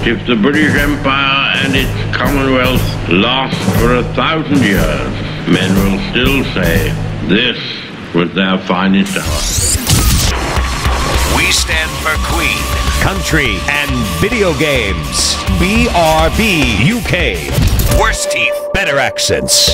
If the British Empire and its Commonwealth last for 1,000 years, men will still say this was their finest hour. We stand for Queen, country, and video games. BRB UK. Worse teeth, better accents.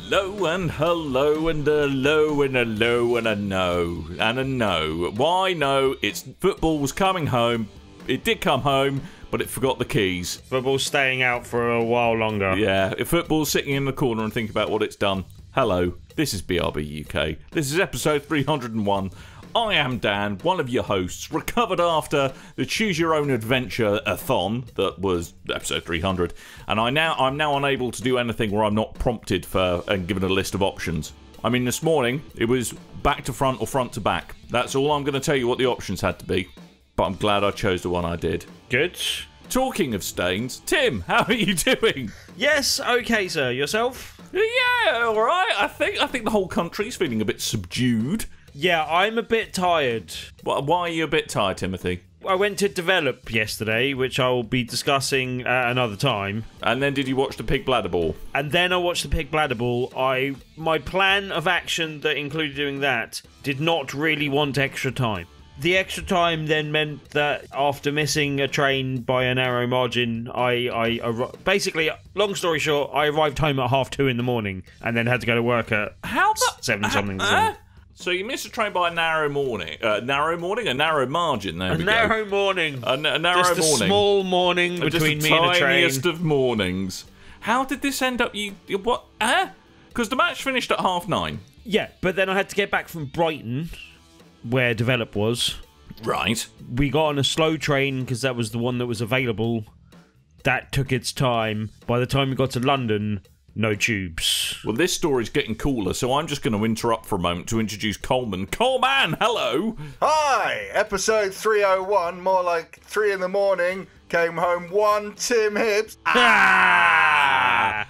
Hello and hello and hello and hello and a no and a no. Why no? It's football's coming home. It did come home, but it forgot the keys. Football's staying out for a while longer. Yeah, if football's sitting in the corner and thinking about what it's done. Hello, this is BRB UK. This is episode 301. I am Dan, one of your hosts, recovered after the Choose Your Own Adventure-a-thon that was episode 300, and I'm now unable to do anything where I'm not prompted for and given a list of options. I mean, this morning, it was back to front or front to back. That's all I'm going to tell you what the options had to be, but I'm glad I chose the one I did. Good. Talking of stains, Tim, how are you doing? Yes, okay, sir. Yourself? Yeah, all right. I think the whole country's feeling a bit subdued. Yeah, I'm a bit tired. Why are you a bit tired, Timothy? I went to Develop yesterday, which I will be discussing at another time. And then did you watch the Pig Bladder Ball? And then I watched the Pig Bladder Ball. My plan of action that included doing that did not really want extra time. The extra time then meant that after missing a train by a narrow margin, basically, long story short, I arrived home at 2:30 in the morning and then had to go to work at 7-something. So you missed a train by a narrow margin. There A narrow morning. A narrow Just a morning. Small morning between me and a train. Just the tiniest of mornings. How did this end up? What? Because the match finished at 9:30. Yeah, but then I had to get back from Brighton, where Develop was. Right. We got on a slow train because that was the one that was available. That took its time. By the time we got to London, no tubes. Well, this story's getting cooler, so I'm just going to interrupt for a moment to introduce Coleman. Coleman, hello! Hi! Episode 301, more like 3 in the morning, came home one Tim Hibbs. How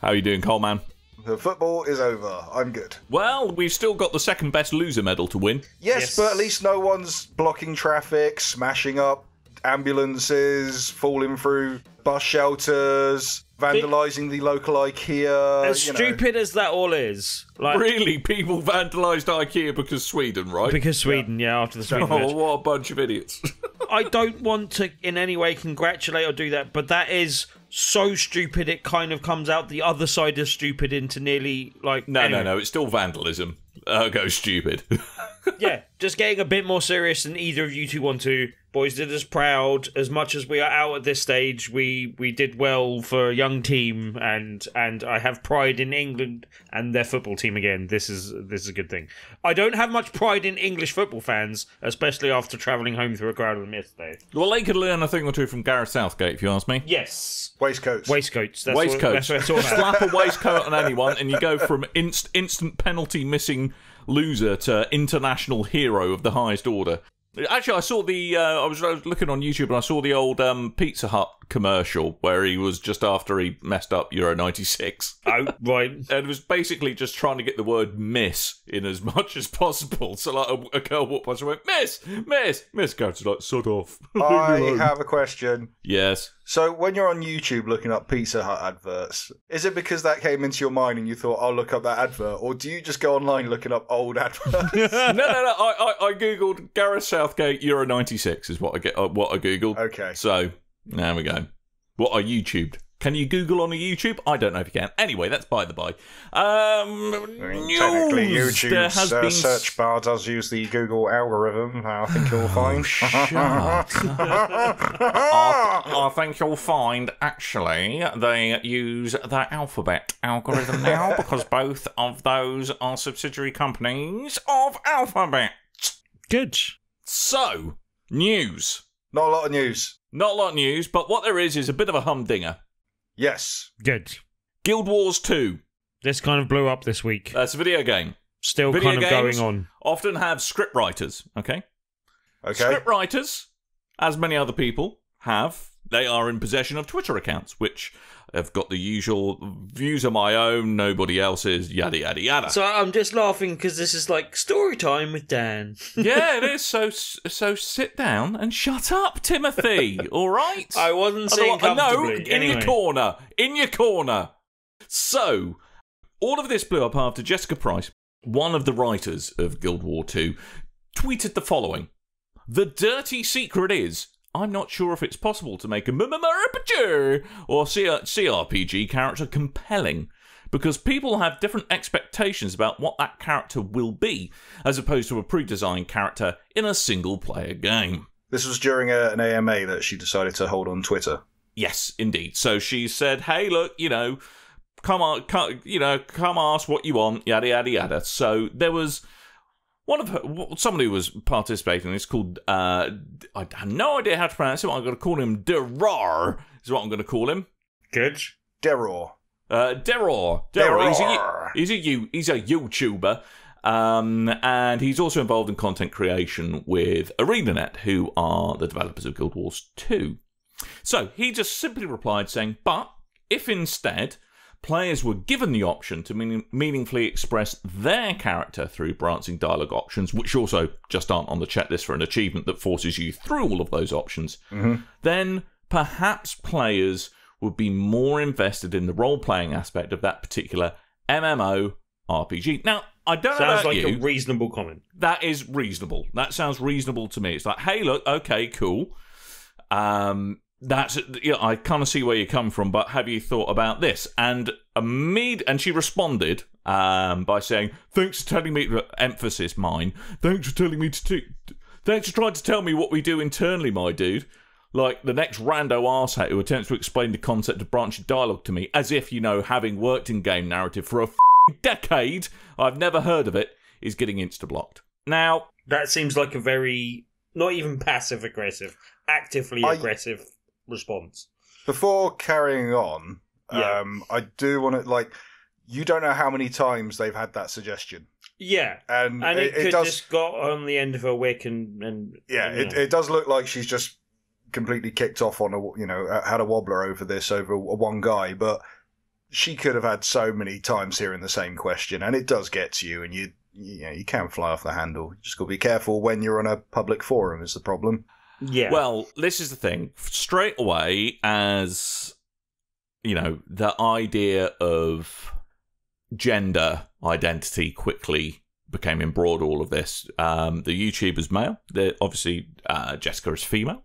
are you doing, Coleman? The football is over. I'm good. Well, we've still got the second best loser medal to win. Yes, but at least no one's blocking traffic, smashing up ambulances, falling through bus shelters, vandalising the local IKEA. As stupid as that all is. Really? People vandalised IKEA because Sweden, right? Because Sweden, yeah, after the Sweden match. Oh, what a bunch of idiots. I don't want to in any way congratulate or do that, but that is so stupid it kind of comes out the other side of stupid into nearly like... No, it's still vandalism. Go stupid. Yeah, just getting a bit more serious than either of you two want to. Boys did us proud. As much as we are out at this stage, we did well for a young team, and I have pride in England and their football team again. This is a good thing. I don't have much pride in English football fans, especially after travelling home through a crowd of them yesterday. Well, they could learn a thing or two from Gareth Southgate, if you ask me. Yes. Waistcoats. That's Waistcoats. What it's all about. Slap a waistcoat on anyone, and you go from instant penalty missing loser to international hero of the highest order. Actually, I saw I was looking on YouTube and I saw the old Pizza Hut commercial where he was just after he messed up Euro 96. Oh, right. And it was basically just trying to get the word miss in as much as possible. So like a girl walked past and went, miss. Goes like, sod off. I have a question. Yes. So when you're on YouTube looking up Pizza Hut adverts, is it because that came into your mind and you thought, I'll look up that advert? Or do you just go online looking up old adverts? No. I googled Gareth Southgate Euro 96 is what I googled. Okay. So there we go. What I YouTubed. Can you Google on a YouTube? I don't know if you can. Anyway, that's by the by. Technically, YouTube's search bar does use the Google algorithm. I think you'll find. I think you'll find, actually, they use the Alphabet algorithm now because both of those are subsidiary companies of Alphabet. Good. So, news. Not a lot of news. Not a lot of news, but what there is a bit of a humdinger. Yes. Good. Guild Wars 2. This kind of blew up this week. That's a video game. Still Video kind of games going on. Often have script writers, okay? Okay. Script writers, as many other people have, they are in possession of Twitter accounts, which I've got the usual views of my own, nobody else's, yada, yada, yada. So I'm just laughing because this is like story time with Dan. Yeah, it is. So sit down and shut up, Timothy. All right? I wasn't saying comfortably. No, in your corner. So, all of this blew up after Jessica Price, one of the writers of Guild War 2, tweeted the following. The dirty secret is, I'm not sure if it's possible to make a RPG or CRPG character compelling, because people have different expectations about what that character will be, as opposed to a pre-designed character in a single-player game. This was during an AMA that she decided to hold on Twitter. Yes, indeed. So she said, hey, look, come ask what you want, yada, yada, yada. So there was somebody who was participating. It's called, I have no idea how to pronounce it. I'm going to call him Derar, is what I'm going to call him. Good. Deror. Deror. He's a YouTuber. And he's also involved in content creation with ArenaNet, who are the developers of Guild Wars 2. So he just simply replied saying, but if instead players were given the option to meaningfully express their character through branching dialogue options, which also just aren't on the checklist for an achievement that forces you through all of those options, then perhaps players would be more invested in the role-playing aspect of that particular MMO RPG. Now, I don't know about you. Sounds like a reasonable comment. That is reasonable. That sounds reasonable to me. It's like, hey, look, okay, cool. I kind of see where you come from, but have you thought about this? And she responded by saying, "Thanks for telling me." Emphasis mine. Thanks for telling me thanks for trying to tell me what we do internally, my dude. Like the next rando arsehat who attempts to explain the concept of branching dialogue to me, as if having worked in game narrative for a decade, I've never heard of it, is getting insta-blocked. Now that seems like a very not even passive aggressive, actively aggressive response. Before carrying on, I do want to, you don't know how many times they've had that suggestion. Yeah. And it could just got on the end of her wick and it does look like she's just completely kicked off on had a wobbler over this, over one guy, but she could have had so many times hearing the same question, and it does get to you, and you can fly off the handle. You just got to be careful when you're on a public forum is the problem. Yeah. Well, this is the thing. Straight away, as the idea of gender identity quickly became embroiled all of this. The YouTuber's male. Obviously, Jessica is female.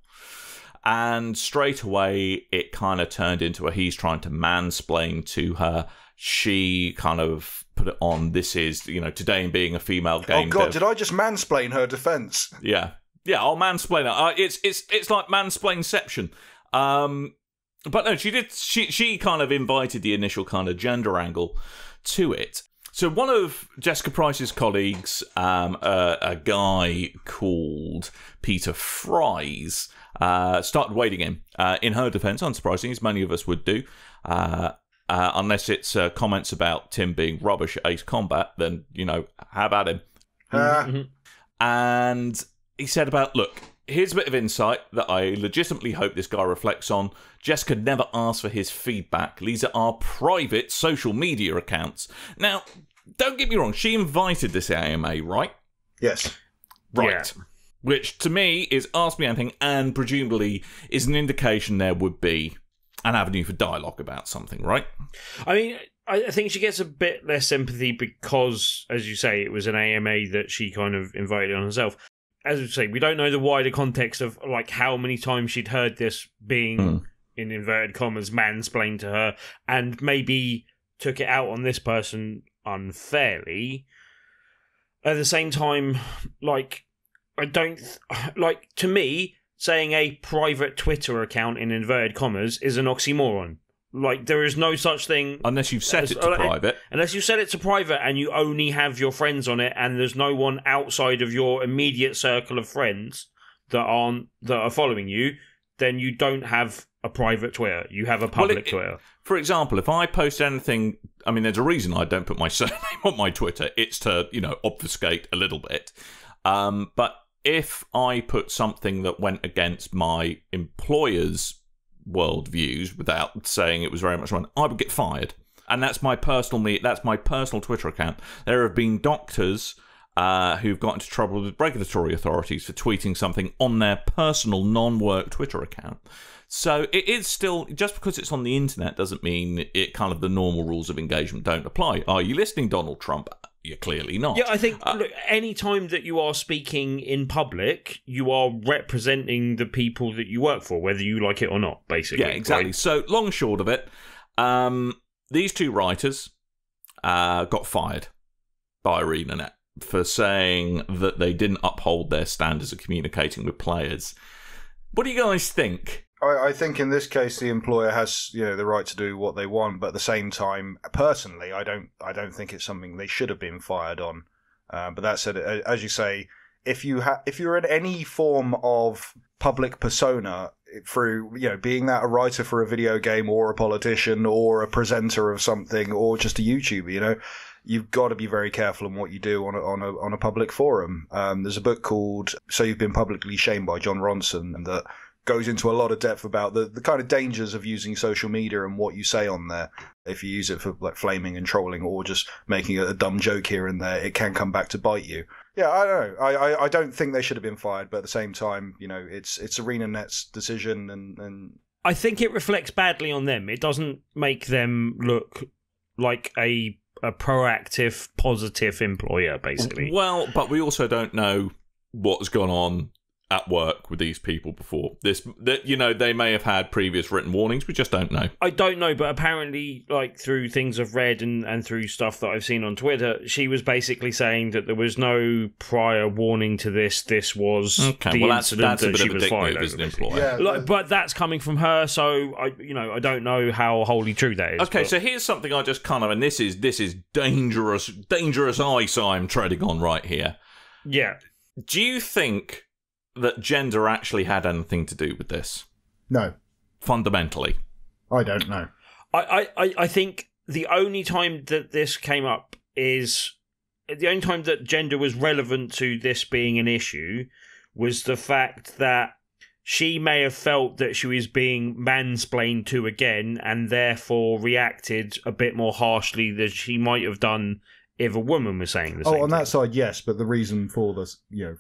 And straight away, it kind of turned into he's trying to mansplain to her. She kind of put it on, this is, today in being a female game. Oh, God, did I just mansplain her defense? Yeah. Yeah, I'll mansplain it. It's like mansplainception. But no, she did. She kind of invited the initial kind of gender angle to it. So one of Jessica Price's colleagues, a guy called Peter Fries, started wading in. In her defence, unsurprisingly, as many of us would do, unless it's comments about Tim being rubbish at Ace Combat, then have at him. And he said look, here's a bit of insight that I legitimately hope this guy reflects on. Jessica never asked for his feedback. These are our private social media accounts. Now, don't get me wrong, she invited this AMA, right? Yes. Right. Yeah. Which, to me, is Ask Me Anything, and presumably is an indication there would be an avenue for dialogue about something, right? I mean, I think she gets a bit less sympathy because, as you say, it was an AMA that she kind of invited on herself. As we say, we don't know the wider context of how many times she'd heard this being, in inverted commas, mansplained to her, and maybe took it out on this person unfairly. At the same time, to me, saying a private Twitter account in inverted commas is an oxymoron. There is no such thing... Unless you've set it to private. Unless you set it to private and you only have your friends on it and there's no one outside of your immediate circle of friends that are following you, then you don't have a private Twitter. You have a public Twitter. For example, if I post anything... I mean, there's a reason I don't put my surname on my Twitter. It's to, obfuscate a little bit. But if I put something that went against my employer's worldviews, without saying it was very much one, I would get fired. And that's my personal Twitter account. There have been doctors who've got into trouble with regulatory authorities for tweeting something on their personal non-work Twitter account. So it is still, just because it's on the internet doesn't mean it kind of the normal rules of engagement don't apply. Are you listening, Donald Trump? You're clearly not. Yeah, I think look, any time that you are speaking in public, you are representing the people that you work for, whether you like it or not, basically. Yeah, exactly. Right? So long and short of it, these two writers got fired by ArenaNet for saying that they didn't uphold their standards of communicating with players. What do you guys think? I think in this case the employer has the right to do what they want, but at the same time, personally, I don't think it's something they should have been fired on. But that said, as you say, if you're in any form of public persona through being that a writer for a video game or a politician or a presenter of something or just a YouTuber, you've got to be very careful on what you do on a public forum. There's a book called "So You've Been Publicly Shamed" by John Ronson that goes into a lot of depth about the kind of dangers of using social media and what you say on there. If you use it for like flaming and trolling or just making a dumb joke here and there, it can come back to bite you. Yeah, I don't know. I don't think they should have been fired, but at the same time, it's ArenaNet's decision, and I think it reflects badly on them. It doesn't make them look like a proactive, positive employer, basically. Well, but we also don't know what's gone on at work with these people before this. They may have had previous written warnings. We just don't know. I don't know, but apparently, like through things I've read and through stuff that I've seen on Twitter, she was basically saying that there was no prior warning to this. This was the incident that she was fired over. Yeah, but that's coming from her, so I don't know how wholly true that is. Okay, so here's something I just kind of, and this is dangerous ice I'm treading on right here. Yeah. Do you think that gender actually had anything to do with this? No. Fundamentally. I don't know. I think the only time that this came up is... The only time that gender was relevant to this being an issue was the fact that she may have felt that she was being mansplained to again and therefore reacted a bit more harshly than she might have done if a woman was saying the same on thing. that side, yes, but the reason for the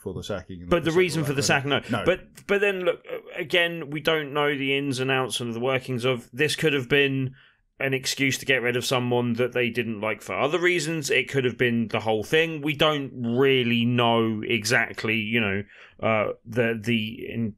for the sacking, but the reason for the sacking, no. No. But then look again, we don't know the ins and outs of the workings of this. Could have been an excuse to get rid of someone that they didn't like for other reasons. It could have been the whole thing. We don't really know exactly, the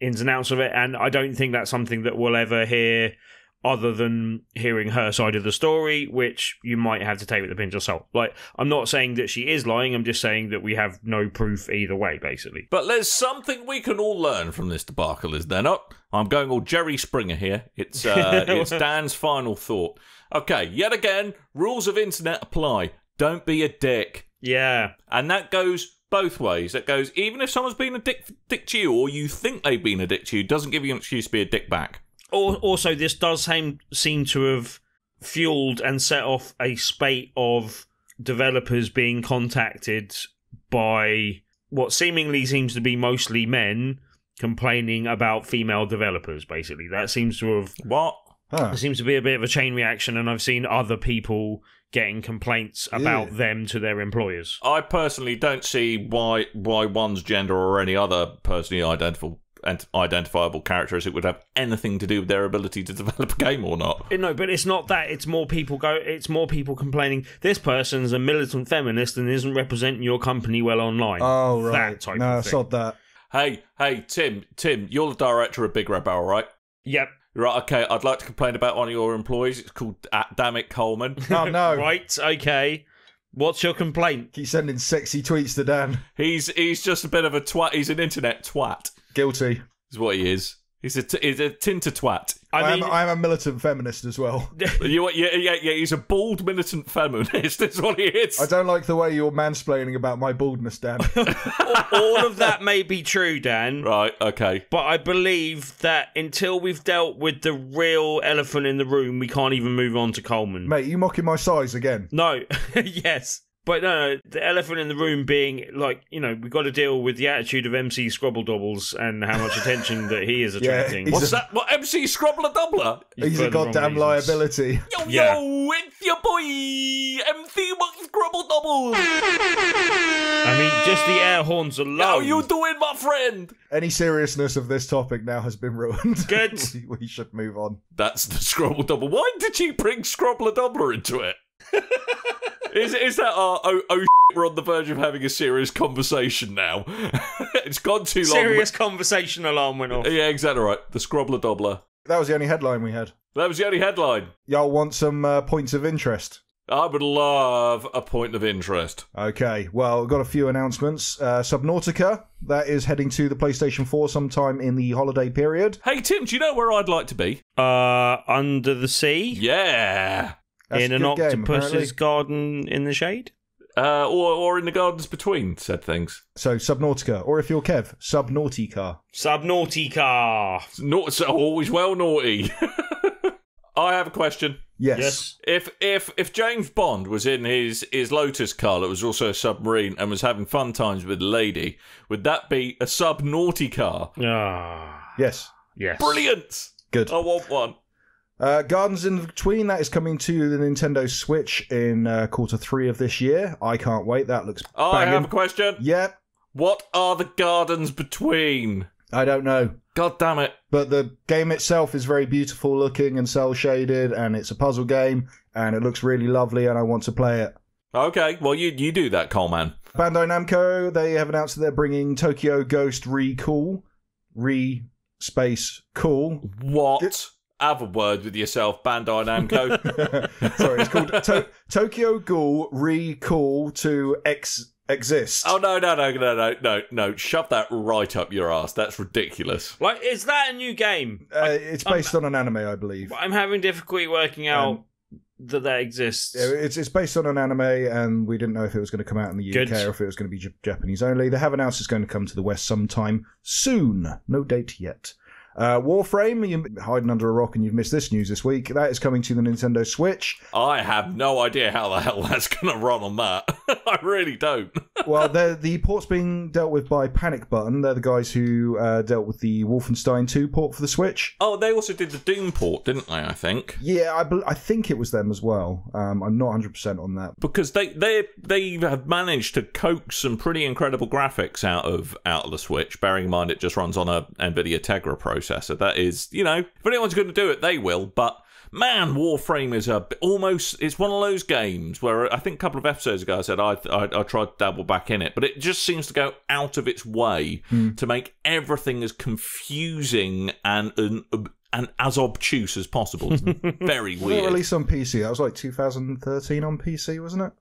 ins and outs of it, and I don't think that's something that we'll ever hear, other than hearing her side of the story, which you might have to take with a pinch of salt. Like, I'm not saying that she is lying, I'm just saying that we have no proof either way, basically. But there's something we can all learn from this debacle, is there not? I'm going all Jerry Springer here. It's Dan's final thought. Okay, yet again, rules of internet apply. Don't be a dick. Yeah. And that goes both ways. That goes, even if someone's been a dick to you, or you think they've been a dick to you, doesn't give you an excuse to be a dick back. Also, this does seem to have fueled and set off a spate of developers being contacted by what seemingly seems to be mostly men complaining about female developers, basically. That seems to have... What? There seems to be a bit of a chain reaction, and I've seen other people getting complaints about them to their employers. I personally don't see why one's gender or any other personally identifiable characteristic would have anything to do with their ability to develop a game or not. No, but it's not that. It's more people complaining, this person's a militant feminist and isn't representing your company well online. Oh, right. That type no, of thing. sod that. Hey, Tim, you're the director of BigRedBarel, right? Yep. Right, okay, I'd like to complain about one of your employees. It's called Dammit Coleman. Oh, no. Right, okay. What's your complaint? Keep sending sexy tweets to Dan. He's just a bit of a twat. He's an internet twat. Guilty. Is what he is. He's a Tinder twat. I am a militant feminist as well. Yeah, he's a bald militant feminist, is what he is. I don't like the way you're mansplaining about my baldness, Dan. All of that may be true, Dan. Right, okay. But I believe that until we've dealt with the real elephant in the room, we can't even move on to Coleman. Mate, you mocking my size again? No. Yes. But no, the elephant in the room being, like, you know, we've got to deal with the attitude of MC Scrobble and how much attention that he is attracting. What's that? What, MC Scrobbler Doubler? He's a goddamn liability. Yo, Yeah. it's your boy, MC Scrobble Double. I mean, just the air horns alone. How you doing, my friend? Any seriousness of this topic now has been ruined. Good. we should move on. That's the Scrobble Double. Why did you bring Scrobbler Doubler into it? Is that we're on the verge of having a serious conversation now? It's gone too long. Serious conversation alarm went off. Yeah, exactly right. The Scrobbler Doubler. That was the only headline we had. That was the only headline. Y'all want some points of interest? I would love a point of interest. Okay, well, we've got a few announcements. Subnautica, that is heading to the PlayStation 4 sometime in the holiday period. Hey, Tim, do you know where I'd like to be? Under the sea? Yeah. That's In a an good game, octopus's apparently. garden in the shade? Or in the gardens between said things. So, Subnautica, or if you're Kev, Subnautica. Subnautica. Not so always well naughty. I have a question. Yes. If James Bond was in his Lotus car that was also a submarine and was having fun times with a lady, would that be a sub-naughty car? Yes. Yes. Brilliant! Good. I want one. Gardens in Between, that is coming to the Nintendo Switch in Q3 of this year. I can't wait. That looks I banging. have a question. Yep. What are the gardens between? I don't know. God damn it. But the game itself is very beautiful looking and cel-shaded, and it's a puzzle game, and it looks really lovely, and I want to play it. Okay, well, you do that, Coleman. Bandai Namco, they have announced that they're bringing Tokyo Ghost Re-Cool. Re-Space Cool. What? Have a word with yourself, Bandai Namco. Sorry, it's called Tokyo Ghoul Re-Cool to Exist. Oh, no. Shove that right up your ass. That's ridiculous. Like, is that a new game? It's based on an anime, I believe. I'm having difficulty working out that exists. Yeah, it's based on an anime, and we didn't know if it was going to come out in the UK Good. or if it was going to be Japanese only. They have announced it's going to come to the West sometime soon. No date yet. Warframe, you're hiding under a rock and you've missed this news this week. That is coming to the Nintendo Switch. I have no idea how the hell that's going to run on that. I really don't. Well, the port's being dealt with by Panic Button. They're the guys who dealt with the Wolfenstein 2 port for the Switch. Oh, they also did the Doom port, didn't they, I think? Yeah, I think it was them as well. I'm not 100% on that. Because they have managed to coax some pretty incredible graphics out of the Switch, bearing in mind it just runs on a NVIDIA Tegra processor. That is, you know, if anyone's going to do it, they will. But man, Warframe is it's one of those games where I think a couple of episodes ago I said I tried to dabble back in it, but it just seems to go out of its way to make everything as confusing and as obtuse as possible. It's very weird. It released on PC. That was like 2013 on PC, wasn't it?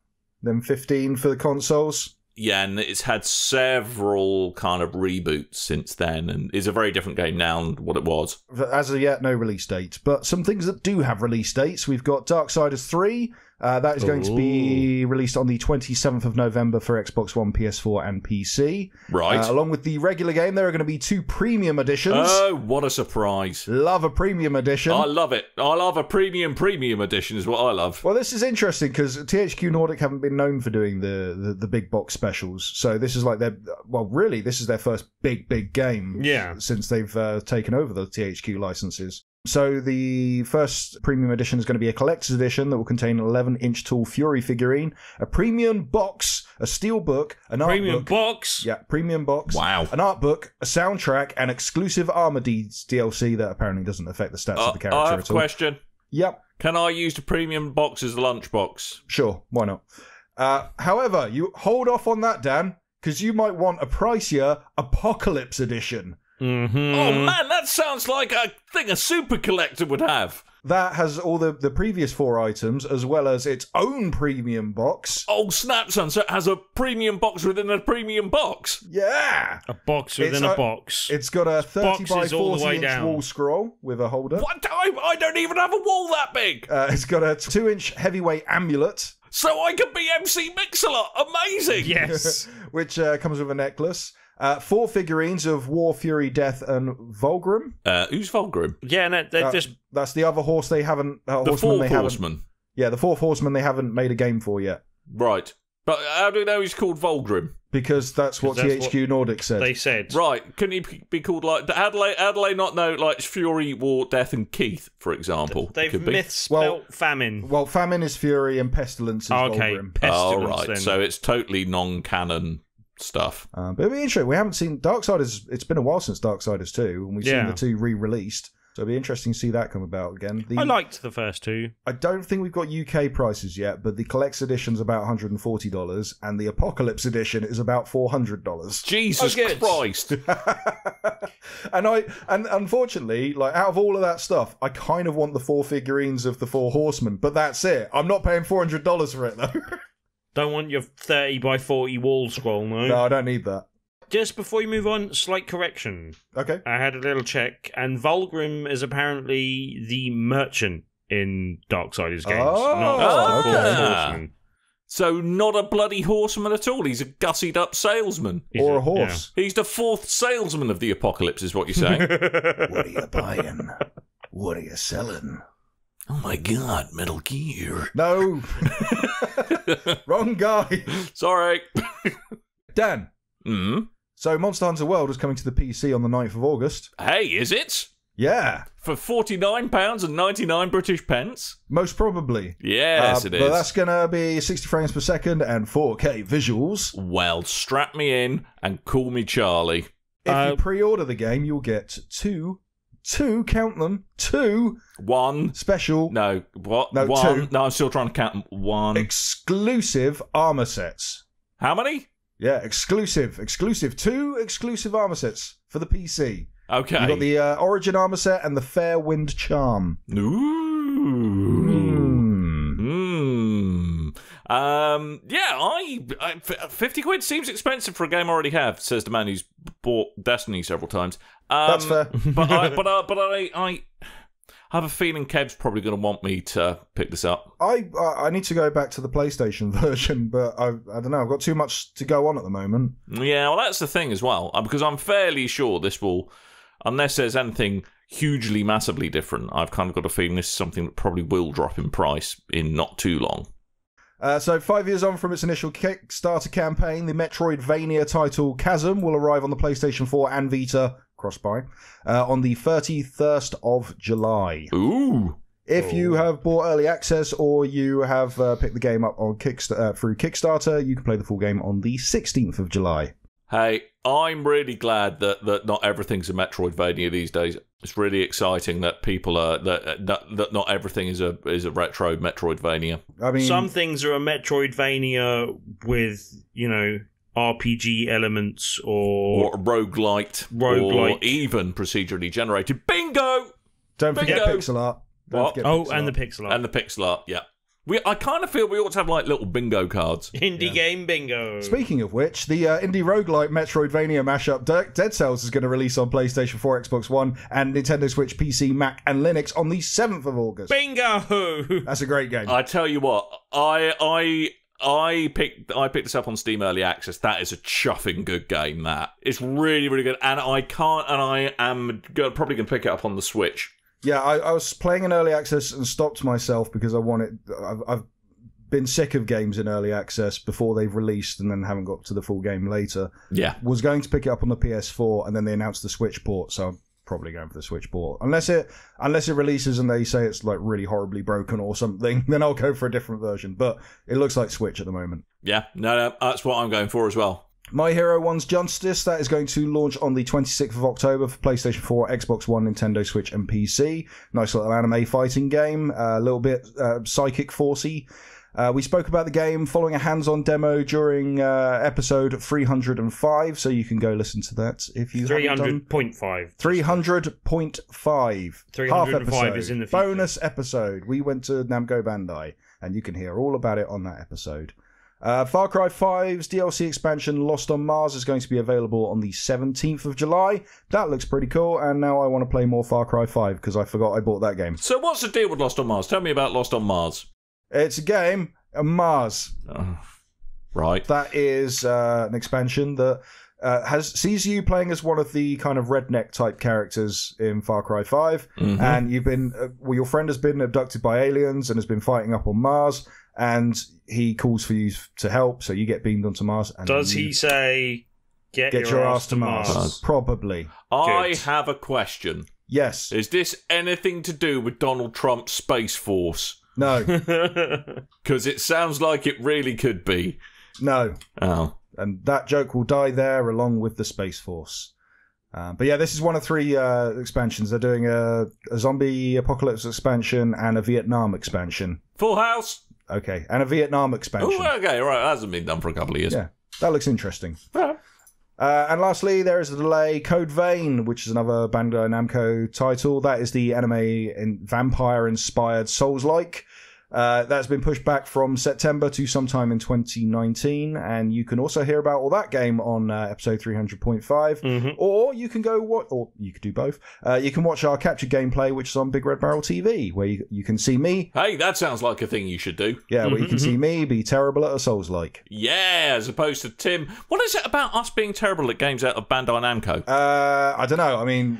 Then 15 for the consoles. Yeah, and it's had several kind of reboots since then, and is a very different game now than what it was. As of yet, no release date. But some things that do have release dates. We've got Darksiders 3. That is going to be released on the 27th of November for Xbox One, PS4, and PC. Right. Along with the regular game, there are going to be 2 premium editions. Oh, what a surprise. Love a premium edition. I love it. I love a premium edition is what I love. Well, this is interesting because THQ Nordic haven't been known for doing the big box specials. So this is like this is their first big game since they've taken over the THQ licenses. So the first premium edition is going to be a collector's edition that will contain an 11-inch tall Fury figurine, a premium box, a steel book, an art Premium book. box? Yeah, premium box. Wow. An art book, a soundtrack, and exclusive Armor Deeds DLC that apparently doesn't affect the stats of the character I have at a all. question. Yep. Can I use the premium box as a lunchbox? Sure, why not? However, you hold off on that, Dan, because you might want a pricier Apocalypse Edition. Mm-hmm. Oh man, that sounds like a thing a super collector would have. That has all the previous 4 items, as well as its own premium box. Oh snap, son! So it has a premium box within a premium box. Yeah! A box within a box. It's got a 30 by Boxes all the 40 way inch down. wall scroll with a holder. What? I don't even have a wall that big. It's got a 2-inch heavyweight amulet. So I can be MC Mix-a-Lot. Amazing. Yes. Which comes with a necklace. 4 figurines of War, Fury, Death, and Vulgrim. Who's Vulgrim? Yeah, no, they're just... That's the other horse they haven't... The fourth horseman. Yeah, the 4th horseman they haven't made a game for yet. Right. But how do we know he's called Volgrim? Because that's what THQ Nordic said. They said. Right. Couldn't he be called like... How do they not know, like, Fury, War, Death and Keith, for example? They've misspelt famine. Well, famine is Fury and pestilence is Volgrim. Oh, right. Then. So it's totally non-canon stuff. But it'll be interesting. We haven't seen Darksiders. It's been a while since Darksiders 2, and we've seen the 2 re-released. So it'll be interesting to see that come about again. I liked the first 2. I don't think we've got UK prices yet, but the Collector's Edition's about $140, and the Apocalypse Edition is about $400. Jesus Christ! and unfortunately, like out of all of that stuff, I kind of want the 4 figurines of the 4 Horsemen, but that's it. I'm not paying $400 for it though. Don't want your 30 by 40 wall scroll, no? No, I don't need that. Just before you move on, slight correction. Okay. I had a little check, and Volgrim is apparently the merchant in Darksiders games. Not the 4 horsemen. So not a bloody horseman at all. He's a gussied up salesman. Or a horse. Yeah. He's the 4th salesman of the apocalypse, is what you're saying. What are you buying? What are you selling? Oh my God, Metal Gear. No. Wrong guy. Sorry. Dan. Hmm? So Monster Hunter World is coming to the PC on the 9th of August. Hey, is it? Yeah. For £49.99 British pence? Most probably. Yes, it is. But that's going to be 60 frames per second and 4K visuals. Well, strap me in and call me Charlie. If you pre-order the game, you'll get two, count them, 1 special... No, what? No, 1. 2. No, I'm still trying to count them. 1. Exclusive armor sets. How many? Yeah, exclusive. 2 exclusive armor sets for the PC. Okay. You've got the Origin armor set and the Fair Wind Charm. Yeah, 50 quid seems expensive for a game I already have, says the man who's bought Destiny several times. That's fair. but I have a feeling Kev's probably going to want me to pick this up. I need to go back to the PlayStation version, but I don't know. I've got too much to go on at the moment. Yeah, well, that's the thing as well, because I'm fairly sure this will, unless there's anything hugely, massively different, I've kind of got a feeling this is something that probably will drop in price in not too long. So 5 years on from its initial Kickstarter campaign, the Metroidvania title Chasm will arrive on the PlayStation 4 and Vita, cross-buy, on the 31st of July. Ooh! If you have bought early access or you have picked the game up on through Kickstarter, you can play the full game on the 16th of July. Hey, I'm really glad that not everything's a Metroidvania these days. It's really exciting that people are that not everything is a retro Metroidvania. I mean, some things are a Metroidvania with, RPG elements or roguelite, or even procedurally generated. Bingo! Don't forget pixel art. And the pixel art. And the pixel art, yeah. I kind of feel we ought to have like little bingo cards. Indie game bingo. Speaking of which, the indie roguelite Metroidvania mashup Dead Cells is going to release on PlayStation 4, Xbox One, and Nintendo Switch, PC, Mac, and Linux on the 7th of August. Bingo! That's a great game. I tell you what, I picked this up on Steam Early Access. That is a chuffing good game. That it's really, really good, and I am probably going to pick it up on the Switch. Yeah, I was playing in early access and stopped myself because I've been sick of games in early access before they've released and then haven't got to the full game later. Yeah. Was going to pick it up on the PS4 and then they announced the Switch port, so I'm probably going for the Switch port. Unless it releases and they say it's like really horribly broken or something, then I'll go for a different version. But it looks like Switch at the moment. Yeah, no, that's what I'm going for as well. My Hero 1's Justice, that is going to launch on the 26th of October for PlayStation 4, Xbox One, Nintendo Switch and PC. Nice little anime fighting game, a little bit Psychic Forcey. We spoke about the game following a hands-on demo during episode 305, so you can go listen to that if you haven't done. 300.5. 300.5. 305 half episode. is in the future. Bonus episode. We went to Namco Bandai, and you can hear all about it on that episode. Far Cry 5's DLC expansion Lost on Mars is going to be available on the 17th of July. That looks pretty cool, and now I want to play more Far Cry 5 because I forgot I bought that game. So what's the deal with Lost on Mars? Tell me about Lost on Mars. It's a game on Mars. Right. That is an expansion that sees you playing as one of the kind of redneck type characters in Far Cry 5, and you've been your friend has been abducted by aliens and has been fighting up on Mars. and he calls for you to help, so you get beamed onto Mars. And does he say, get your ass to Mars? Probably. I have a question. Yes. Is this anything to do with Donald Trump's Space Force? No. Because it sounds like it really could be. No. Oh. And that joke will die there along with the Space Force. But yeah, this is one of 3 expansions. They're doing a zombie apocalypse expansion and a Vietnam expansion. Full House? Okay, and a Vietnam expansion. Oh, okay, right. That hasn't been done for a couple of years. Yeah, that looks interesting. Yeah. And lastly, there is a delay. Code Vein, which is another Bandai Namco title. That is the anime vampire-inspired Souls-like. That's been pushed back from September to sometime in 2019, and you can also hear about all that game on episode 300.5, or you can or you could do both. You can watch our captured gameplay, which is on BigRedBarel TV, where you can see me. Hey, that sounds like a thing you should do. Yeah, where you can see me be terrible at a Souls-like. Yeah, as opposed to Tim. What is it about us being terrible at games out of Bandai Namco? I don't know. I mean,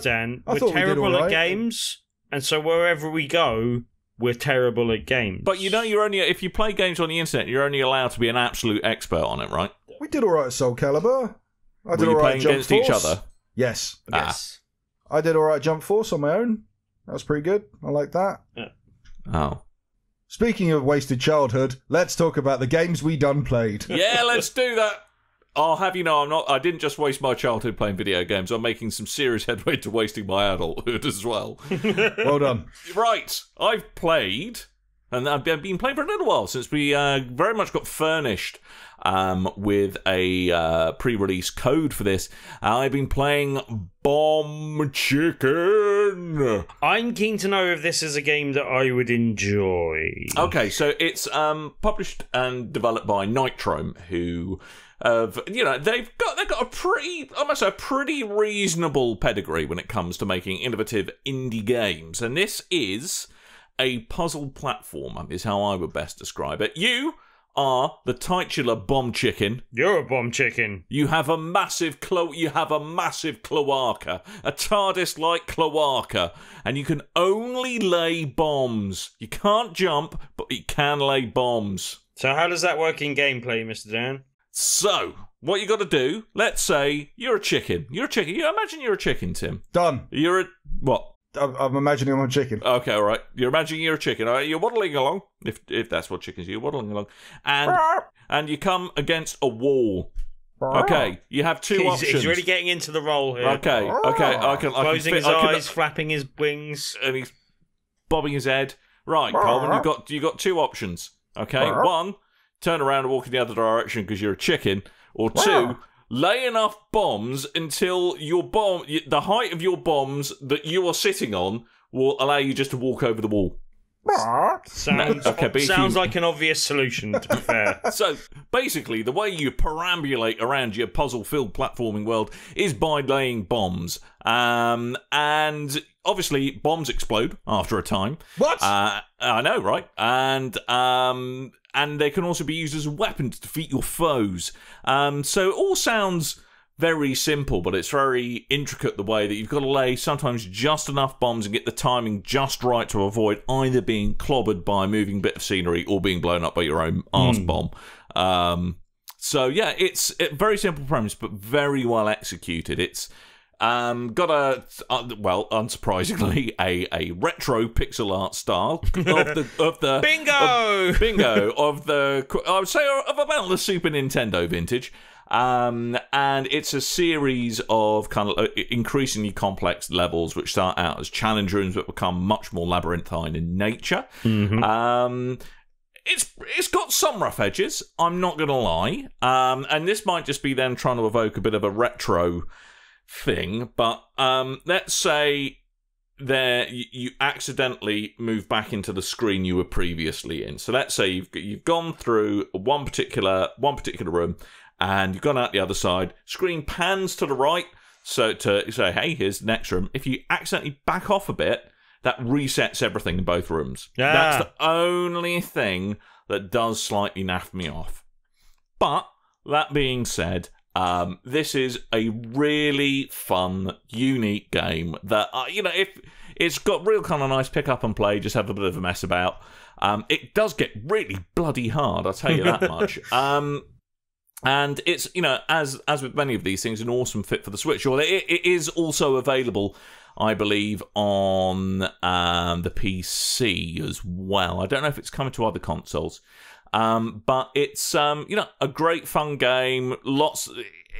Dan, we're terrible at games, and so wherever we go, we're terrible at games. But you know, if you play games on the internet, you're only allowed to be an absolute expert on it, right? We did all right at Soul Calibur. I did Were you all right playing Jump against Force. each other? Yes. Yes. I did all right Jump Force on my own. That was pretty good. I like that. Yeah. Oh. Speaking of wasted childhood, let's talk about the games we done played. Yeah, let's do that. I'll have you know, I didn't just waste my childhood playing video games. I'm making some serious headway to wasting my adulthood as well. Well done. Right, I've played, and I've been playing for a little while since we very much got furnished with a pre-release code for this. I've been playing Bomb Chicken. I'm keen to know if this is a game that I would enjoy. Okay, so it's published and developed by Nitrome, who they've got a pretty reasonable pedigree when it comes to making innovative indie games, and this is a puzzle platformer, is how I would best describe it. You are the titular Bomb Chicken. You're a Bomb Chicken. You have a massive cloaca, a TARDIS-like cloaca, and you can only lay bombs. You can't jump, but you can lay bombs. So how does that work in gameplay, Mr. Dan? So, what you got to do, let's say you're a chicken. You imagine you're a chicken, Tim. Done. You're a... What? I'm imagining I'm a chicken. Okay, all right. You're imagining you're a chicken. All right, you're waddling along, if that's what chickens are. You're waddling along. And you come against a wall. Okay, you have 2 options. He's really getting into the role here. Okay. Closing his eyes, flapping his wings. And he's bobbing his head. Right, Coleman, you got 2 options. Okay, 1... turn around and walk in the other direction because you're a chicken, or 2, lay enough bombs until the height of your bombs that you are sitting on will allow you just to walk over the wall. Sounds like an obvious solution, to be fair. So, basically, the way you perambulate around your puzzle-filled platforming world is by laying bombs. And obviously, bombs explode after a time. What? I know, right? And they can also be used as a weapon to defeat your foes. So it all sounds very simple, but it's very intricate the way that you've got to lay sometimes just enough bombs and get the timing just right to avoid either being clobbered by a moving bit of scenery or being blown up by your own arse bomb. So yeah, it's a very simple premise, but very well executed. It's got unsurprisingly, a retro pixel art style of the bingo I would say of about the Super Nintendo vintage. And it's a series of kind of increasingly complex levels which start out as challenge rooms but become much more labyrinthine in nature. It's got some rough edges, I'm not going to lie. And this might just be them trying to evoke a bit of a retro thing, but let's say you accidentally move back into the screen you were previously in. So let's say you've gone through one particular room and you've gone out the other side. Screen pans to the right, so to say, hey, here's the next room. If you accidentally back off a bit, that resets everything in both rooms. That's the only thing that does slightly naff me off. But that being said, this is a really fun, unique game that it's got real kind of nice pick up and play, just have a bit of a mess about. It does get really bloody hard, I'll tell you that much. And it's, as with many of these things, an awesome fit for the Switch. Or it is also available, I believe, on the PC as well. I don't know if it's coming to other consoles. But it's, a great fun game.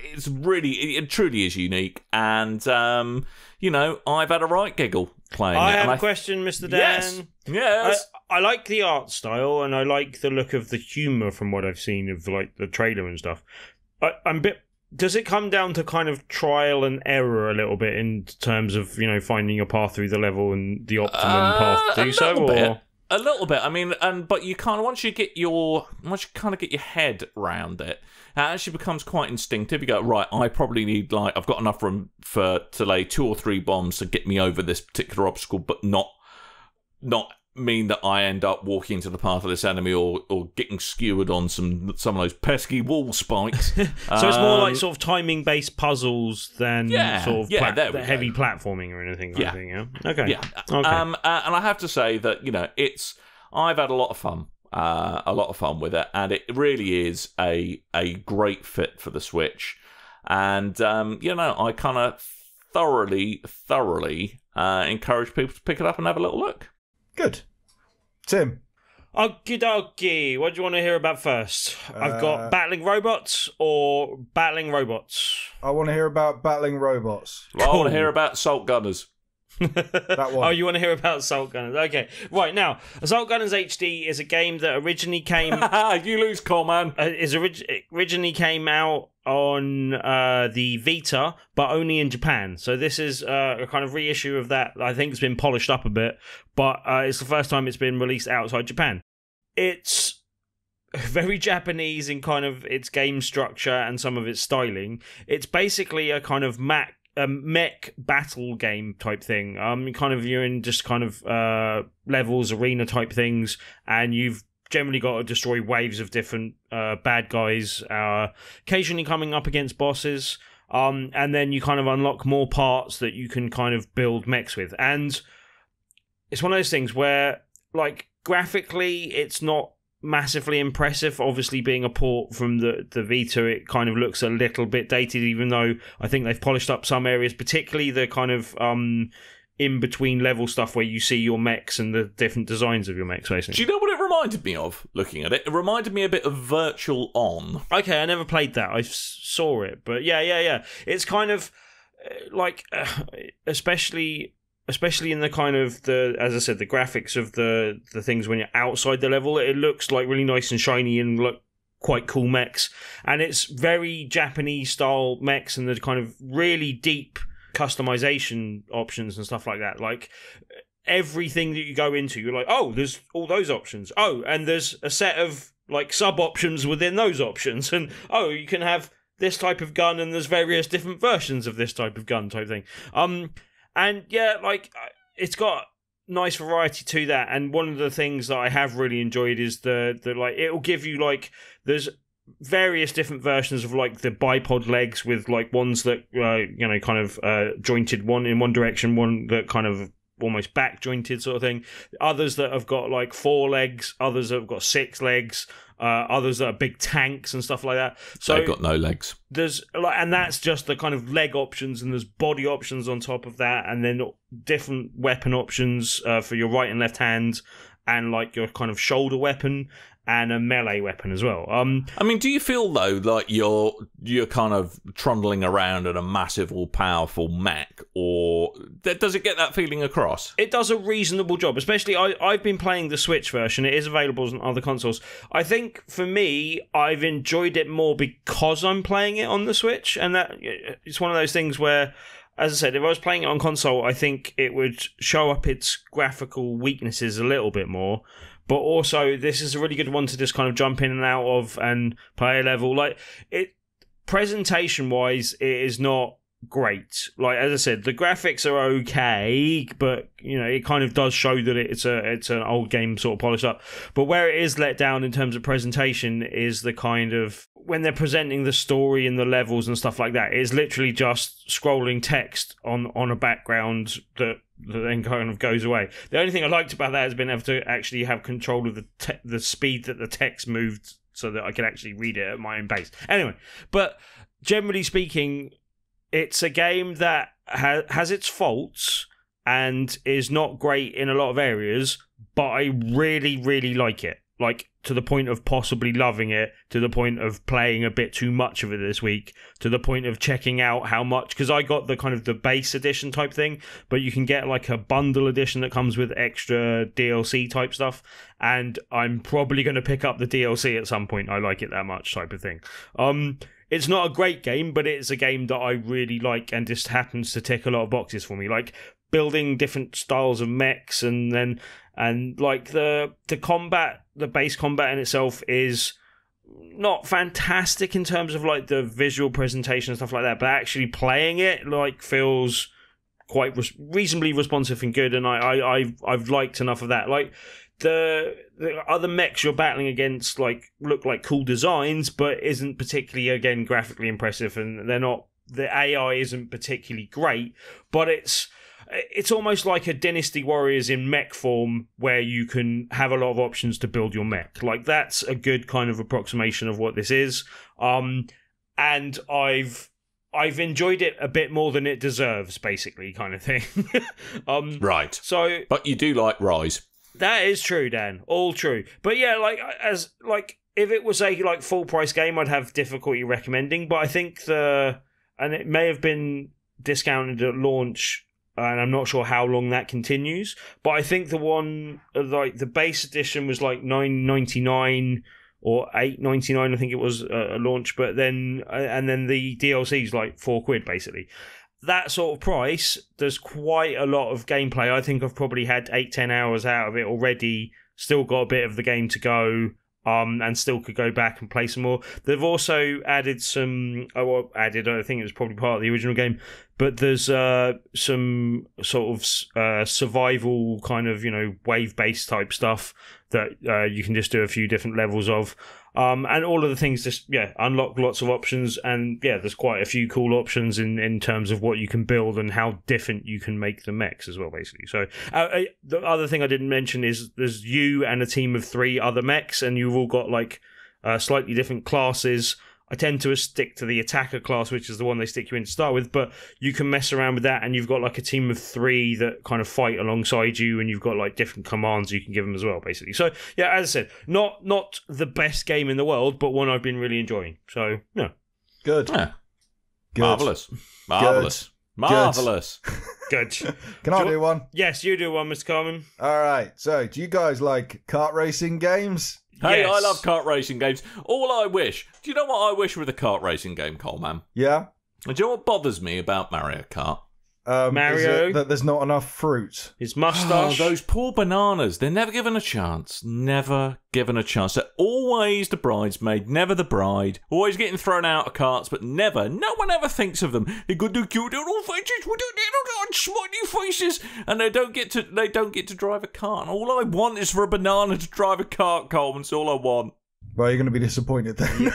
It truly is unique. And, I've had a right giggle playing it. I have a question, Mr. Dan. Yes. I like the art style, and I like the look of the humour from what I've seen of like the trailer and stuff. I'm a bit. Does it come down to kind of trial and error a little bit in terms of finding your path through the level and the optimum path to do so? Or a little bit. I mean, but you kind of once you get your head around it, it actually becomes quite instinctive. You go, right, I probably need I've got enough room to lay 2 or 3 bombs to get me over this particular obstacle, but not mean that I end up walking into the path of this enemy or getting skewered on some of those pesky wall spikes. So it's more like sort of timing based puzzles than sort of heavy platforming or anything. Yeah. Okay. Yeah. Okay. And I have to say that I've had a lot of fun with it, and it really is a great fit for the Switch. And I kind of thoroughly encourage people to pick it up and have a little look. Good. Tim. Okie dokie. What do you want to hear about first? I've got battling robots or battling robots. I want to hear about battling robots. Well, I want to hear about Assault Gunners. That one. Oh, you want to hear about Assault Gunners? Okay. Right, now, Assault Gunners HD is a game that originally came... You lose, Coleman. Originally came out on the Vita, but only in Japan. So this is a kind of reissue of that. I think it's been polished up a bit, but it's the first time it's been released outside Japan. It's very Japanese in kind of its game structure and some of its styling. It's basically a kind of mech battle game type thing. You're in just kind of levels, arena type things, and you've generally got to destroy waves of different bad guys, occasionally coming up against bosses, and then you kind of unlock more parts that you can kind of build mechs with. And it's one of those things where, like, graphically, it's not massively impressive. Obviously, being a port from the Vita, it kind of looks a little bit dated, even though I think they've polished up some areas, particularly the kind of in-between level stuff where you see your mechs and the different designs of your mechs, basically. Do you know what it reminded me of, looking at it? It reminded me a bit of Virtual On. Okay, I never played that. I saw it, but yeah. It's kind of like, especially in the kind of as I said, the graphics of the things when you're outside the level, it looks like really nice and shiny and look quite cool mechs. And it's very Japanese style mechs and the kind of really deep customization options and stuff like that. Like, everything that you go into, you're like, oh, there's all those options. Oh, and there's a set of like sub options within those options. And oh, you can have this type of gun and there's various different versions of this type of gun type thing. And yeah, like, it's got nice variety to that. And one of the things that I have really enjoyed is the like, it'll give you like, there's various different versions of like the bipod legs with like ones that kind of jointed one in one direction, one that kind of almost back jointed sort of thing, others that have got like 4 legs, others that have got 6 legs, others that are big tanks and stuff like that. So they've got no legs. There's like, and that's just the kind of leg options, and there's body options on top of that, and then different weapon options for your right and left hand, and like your kind of shoulder weapon and a melee weapon as well. I mean, do you feel though like you're kind of trundling around in a massive, all-powerful mech, or does it get that feeling across? It does a reasonable job, especially I've been playing the Switch version. It is available on other consoles. I think for me, I've enjoyed it more because I'm playing it on the Switch, and that it's one of those things where, as I said, if I was playing it on console, I think it would show up its graphical weaknesses a little bit more. But also, this is a really good one to just kind of jump in and out of and play a level. Like, it, presentation-wise, it is not great. Like, as I said, the graphics are okay, but it kind of does show that it's an old game sort of polished up. But where it is let down in terms of presentation is the kind of when they're presenting the story and the levels and stuff like that. It's literally just scrolling text on a background that then kind of goes away. The only thing I liked about that has been able to actually have control of the speed that the text moved, so that I could actually read it at my own pace. Anyway, but generally speaking, it's a game that has its faults and is not great in a lot of areas, but I really, really like it. Like, to the point of possibly loving it, to the point of playing a bit too much of it this week, to the point of checking out how much, because I got the kind of the base edition type thing, but you can get like a bundle edition that comes with extra DLC type stuff, and I'm probably going to pick up the DLC at some point. I like it that much type of thing. It's not a great game, but it's a game that I really like and just happens to tick a lot of boxes for me. Like building different styles of mechs, and like the combat, the base combat in itself is not fantastic in terms of like the visual presentation and stuff like that, but actually playing it like feels quite reasonably responsive and good, and I've liked enough of that. Like the other mechs you're battling against look like cool designs, but isn't particularly, again, graphically impressive, and the AI isn't particularly great, but it's almost like a Dynasty Warriors in mech form, where you can have a lot of options to build your mech. Like, that's a good kind of approximation of what this is. And I've enjoyed it a bit more than it deserves, basically, kind of thing. Right. So, but you do like Rise. That is true, Dan. All true. But yeah, if it was a full price game, I'd have difficulty recommending. But I think and it may have been discounted at launch, and I'm not sure how long that continues. But I think the one, the base edition was like $9.99 or $8.99, I think it was a launch. But then, and then the DLC is like £4 basically. That sort of price, there's quite a lot of gameplay. I think I've probably had 8-10 hours out of it already. Still got a bit of the game to go. And still could go back and play some more. They've also added some... I think it was probably part of the original game, but there's some sort of survival kind of, wave-based type stuff that you can just do a few different levels of. And all of the things just, unlock lots of options, and there's quite a few cool options in terms of what you can build and how different you can make the mechs as well, basically. So the other thing I didn't mention is there's you and a team of 3 other mechs, and you've all got slightly different classes. I tend to stick to the attacker class, which is the one they stick you in to start with, but you can mess around with that, and you've got a team of 3 that kind of fight alongside you, and you've got different commands you can give them as well, basically. So as I said, not the best game in the world, but one I've been really enjoying. So yeah, good. Marvelous. Good. Can I do one? Yes, you do one, Mr. Coleman. All right. So, do you guys like kart racing games? Hey, Yes. I love kart racing games. All I wish... Do you know what I wish with a kart racing game, Coleman? Yeah. Do you know what bothers me about Mario Kart? Mario? Is it that there's not enough fruit? His moustache. Oh, those poor bananas. They're never given a chance. Never given a chance. They're always the bridesmaid, never the bride. Always getting thrown out of carts, but never. No one ever thinks of them. They got the cute little faces with the little smiley faces, and they don't get to drive a cart. And all I want is for a banana to drive a cart, Coleman. That's all I want. Well, you're going to be disappointed then.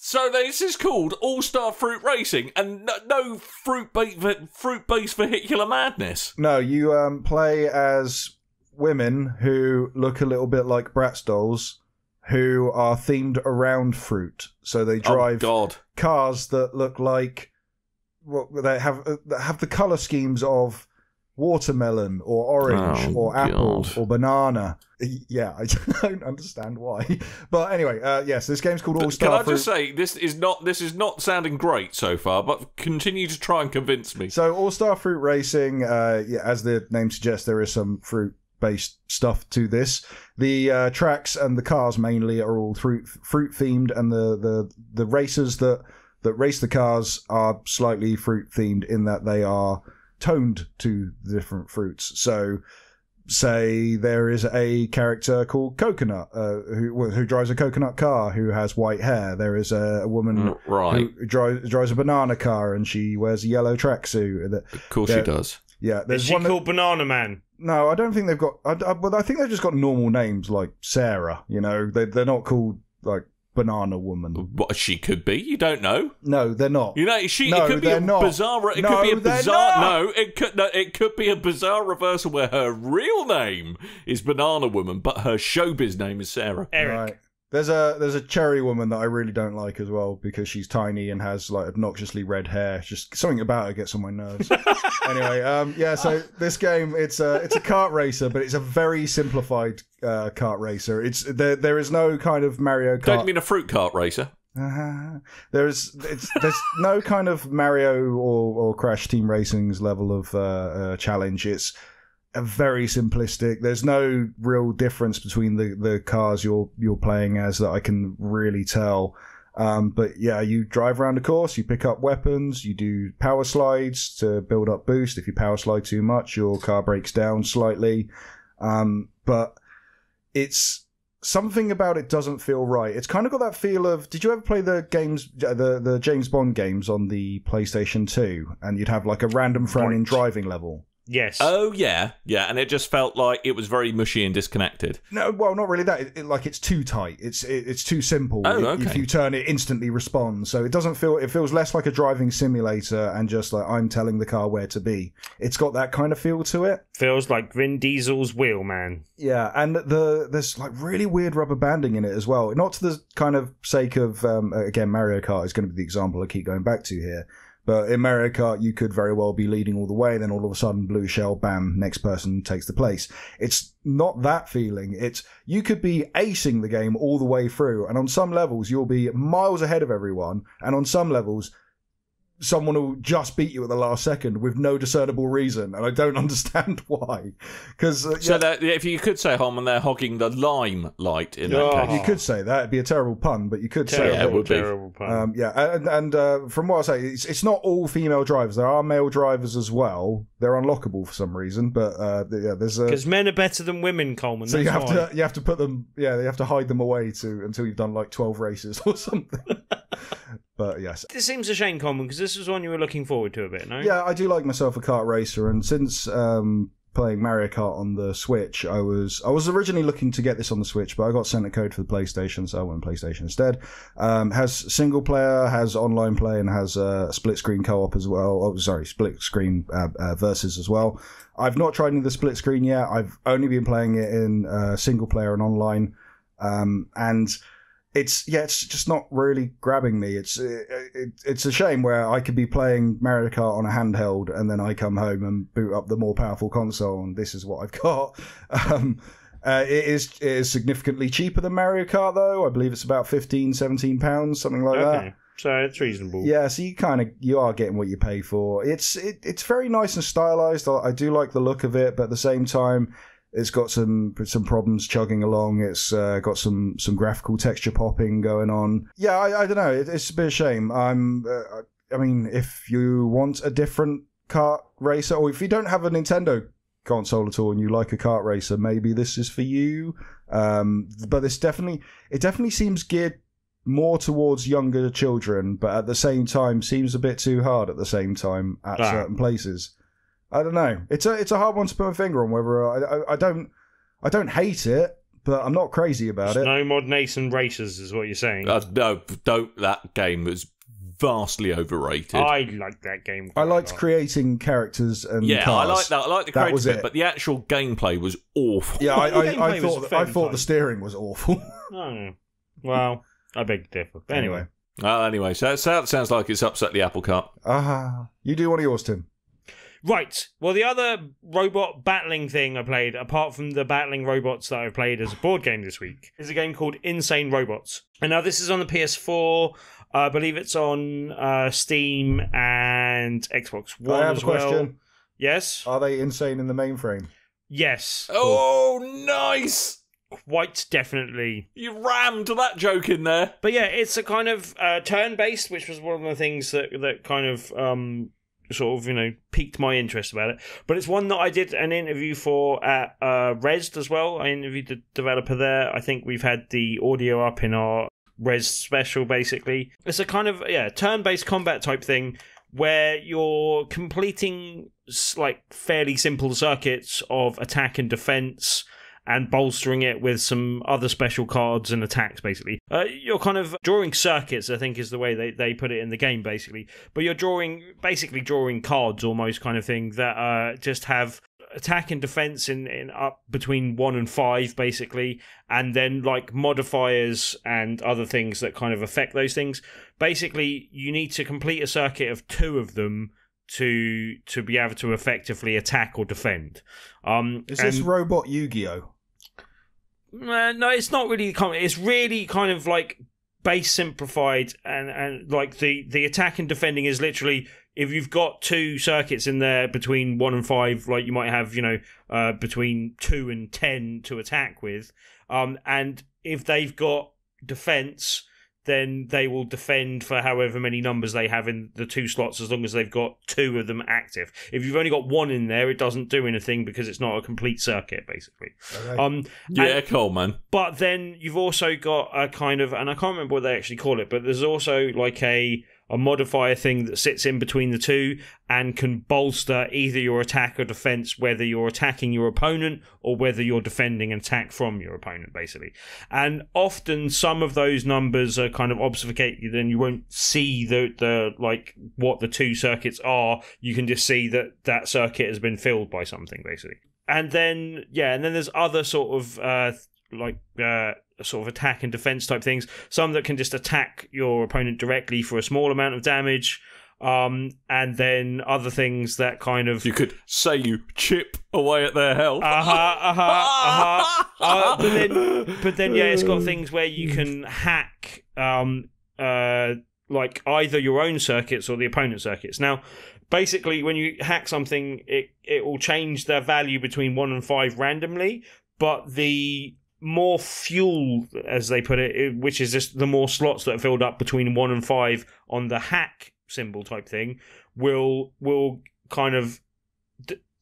So this is called All-Star Fruit Racing, and no fruit-based vehicular madness. No, you play as women who look a little bit like Bratz dolls, who are themed around fruit. So they drive cars that look like they have the color schemes of watermelon or orange or apple or banana. Yeah, I don't understand why. But anyway, yes, this game's called All-Star Fruit. Can I just say, this is not sounding great so far, but continue to try and convince me. So All-Star Fruit Racing, as the name suggests, there is some fruit-based stuff to this. The tracks and the cars mainly are all fruit-themed, and the racers that race the cars are slightly fruit-themed in that they are toned to the different fruits. So say there is a character called Coconut who drives a coconut car who has white hair. There is a woman who drives a banana car and she wears a yellow tracksuit. Of course she does. Yeah, is she called Banana Man? No, I don't think they've got. But I think they've just got normal names like Sarah. You know, they're not called like Banana Woman. What she could be, you don't know. No, they're not. You know, it could be a bizarre. It could be a bizarre. No, it could be a bizarre reversal where her real name is Banana Woman, but her showbiz name is Sarah. Eric. Right. There's a cherry woman that I really don't like as well because she's tiny and has like obnoxiously red hair. Just something about her gets on my nerves. Anyway, yeah. So this game, it's a kart racer, but it's a very simplified kart racer. There is no kind of Mario Kart. Don't mean a fruit kart racer. There's no kind of Mario or Crash Team Racing's level of challenge. It's very simplistic. There's no real difference between the cars you're playing as that I can really tell. But yeah, you drive around the course, you pick up weapons, you do power slides to build up boost. If you power slide too much, your car breaks down slightly. But it's something about it doesn't feel right. It's kind of got that feel of, did you ever play the games, the James Bond games on the PlayStation 2? And you'd have like a random frowning driving level. Yes. Oh, yeah. Yeah, and it just felt like it was very mushy and disconnected. No, well, not really that. It's too tight. It's too simple. Oh, okay. If you turn, it instantly responds. So it doesn't feel, it feels less like a driving simulator and just like I'm telling the car where to be. It's got that kind of feel to it. Feels like Vin Diesel's Wheelman. Yeah, and there's like really weird rubber banding in it as well. Not to the kind of sake of, again, Mario Kart is going to be the example I keep going back to here. But in Mario Kart, you could very well be leading all the way, then all of a sudden, blue shell, bam, next person takes the place. It's not that feeling. It's, you could be acing the game all the way through, and on some levels, you'll be miles ahead of everyone, and on some levels, someone will just beat you at the last second with no discernible reason, and I don't understand why. Because if you could say, Holman, they're hogging the limelight in that case. You could say that. It'd be a terrible pun, but you could say it would be. Terrible pun. And from what I say, it's not all female drivers. There are male drivers as well. They're unlockable for some reason, but there's because men are better than women, Coleman. So you have to put them. Yeah, they have to hide them away until you've done like 12 races or something. But yes, this seems a shame, Coleman, because this was one you were looking forward to a bit, no? Yeah, I do like myself a kart racer, and since playing Mario Kart on the Switch, I was originally looking to get this on the Switch, but I got sent a code for the PlayStation, so I went PlayStation instead. Has single player, has online play, and has split screen co-op as well. Oh, sorry, split screen versus as well. I've not tried any of the split screen yet. I've only been playing it in single player and online, and it's just not really grabbing me. It's a shame where I could be playing Mario Kart on a handheld and then I come home and boot up the more powerful console and this is what I've got. It is significantly cheaper than Mario Kart though. I believe it's about £15-17, something like that. So it's reasonable. Yeah, so you are getting what you pay for. It's very nice and stylized. I do like the look of it, but at the same time, it's got some problems chugging along. It's got some graphical texture popping going on. Yeah, I don't know. It's a bit of a shame. I mean, if you want a different kart racer, or if you don't have a Nintendo console at all and you like a kart racer, maybe this is for you. But it definitely seems geared more towards younger children, but at the same time seems a bit too hard at the same time at certain places. I don't know. It's a hard one to put my finger on. Whether I don't hate it, but I'm not crazy about it. No mod nascent racers is what you're saying. No, don't. That game was vastly overrated. I liked that game. I liked creating characters and cars. I like that. I like the creative bit, but the actual gameplay was awful. Yeah, I thought the steering was awful. Oh, well, I beg to differ. But anyway. Anyway, so that sounds like it's upset the apple cart. You do one of yours, Tim. Right. Well, the other robot battling thing I played, apart from the battling robots that I played as a board game this week, is a game called Insane Robots. And now this is on the PS4. I believe it's on Steam and Xbox One I have as a well. question. Yes? Are they insane in the mainframe? Yes. Oh, nice! Quite definitely. You rammed that joke in there. But yeah, it's a kind of turn-based, which was one of the things that kind of sort of, piqued my interest about it. But it's one that I did an interview for at Resd as well. I interviewed the developer there. I think we've had the audio up in our Res special, basically. It's a kind of, turn-based combat type thing where you're completing like fairly simple circuits of attack and defense and bolstering it with some other special cards and attacks, basically. You're kind of drawing circuits, I think is the way they put it in the game, basically. But you're drawing cards almost, kind of thing, that just have attack and defense in up between 1 and 5, basically, and then like modifiers and other things that kind of affect those things. Basically, you need to complete a circuit of 2 of them to be able to effectively attack or defend. Is this Robot Yu-Gi-Oh? No, it's not really. It's really kind of like base simplified, and like the attack and defending is literally, if you've got 2 circuits in there between 1 and 5, like you might have, between 2 and 10 to attack with, and if they've got defense, then they will defend for however many numbers they have in the 2 slots, as long as they've got 2 of them active. If you've only got 1 in there, it doesn't do anything because it's not a complete circuit, basically. Okay. Coleman. But then you've also got a kind of, and I can't remember what they actually call it, but there's also like a modifier thing that sits in between the 2 and can bolster either your attack or defense, whether you're attacking your opponent or whether you're defending an attack from your opponent, basically. And often some of those numbers are kind of obfuscated and you won't see the like what the 2 circuits are. You can just see that circuit has been filled by something, basically. And then there's other sort of sort of attack and defense type things. Some that can just attack your opponent directly for a small amount of damage. And then other things that kind of... You could say you chip away at their health. But then, it's got things where you can hack like either your own circuits or the opponent's circuits. Now, basically, when you hack something, it will change their value between 1 and 5 randomly, but the more fuel, as they put it, which is just the more slots that are filled up between 1 and 5 on the hack symbol type thing, will kind of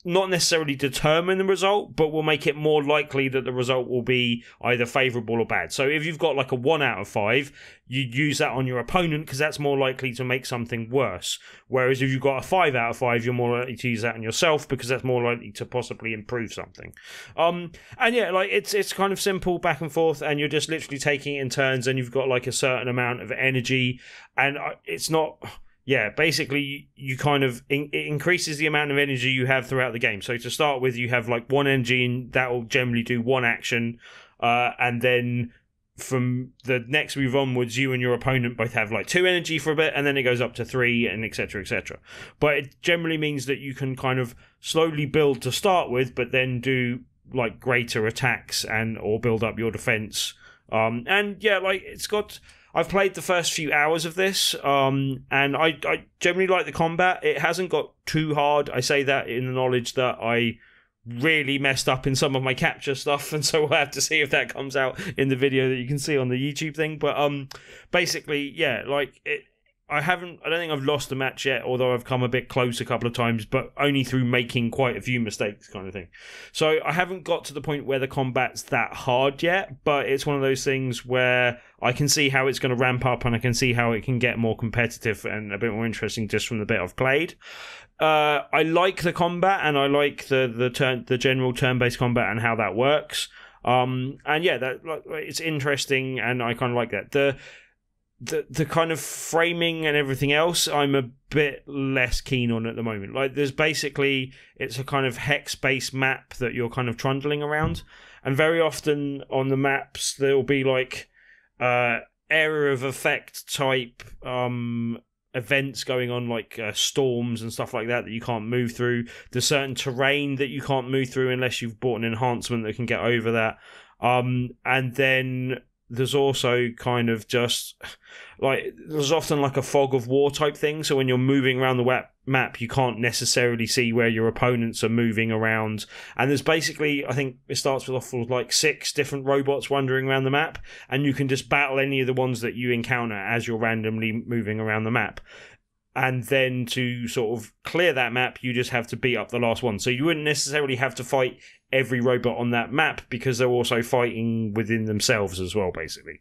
not necessarily determine the result, but will make it more likely that the result will be either favourable or bad. So if you've got like a 1 out of 5, you'd use that on your opponent because that's more likely to make something worse. Whereas if you've got a 5 out of 5, you're more likely to use that on yourself because that's more likely to possibly improve something. And like it's kind of simple back and forth, and you're just literally taking it in turns, and you've got like a certain amount of energy, and it's not... Yeah, basically, you kind of... it increases the amount of energy you have throughout the game. So to start with, you have like 1 energy, and that will generally do 1 action. And then from the next move onwards, you and your opponent both have like 2 energy for a bit, and then it goes up to 3, and etc., etc. But it generally means that you can kind of slowly build to start with, but then do like greater attacks or build up your defense. And yeah, like it's got... I've played the first few hours of this, and I generally like the combat. It hasn't got too hard. I say that in the knowledge that I really messed up in some of my capture stuff, and so we'll have to see if that comes out in the video that you can see on the YouTube thing. But basically, yeah, like it. I don't think I've lost a match yet, although I've come a bit close a couple of times, but only through making quite a few mistakes, kind of thing. So I haven't got to the point where the combat's that hard yet, but it's one of those things where I can see how it's going to ramp up, and I can see how it can get more competitive and a bit more interesting just from the bit I've played. I like the combat, and I like the general turn-based combat and how that works. And yeah, it's interesting, and I kind of like that. The kind of framing and everything else, I'm a bit less keen on at the moment. Like, there's basically, it's a kind of hex-based map that you're kind of trundling around, and very often on the maps there'll be like area of effect type events going on, like storms and stuff like that you can't move through. There's certain terrain that you can't move through unless you've bought an enhancement that can get over that. And then there's also kind of just like, there's often like a fog of war type thing. So when you're moving around the map, you can't necessarily see where your opponents are moving around. And there's basically, I think it starts with like 6 different robots wandering around the map, and you can just battle any of the ones that you encounter as you're randomly moving around the map. and then to sort of clear that map, you just have to beat up the last one. So you wouldn't necessarily have to fight every robot on that map, because they're also fighting within themselves as well, basically.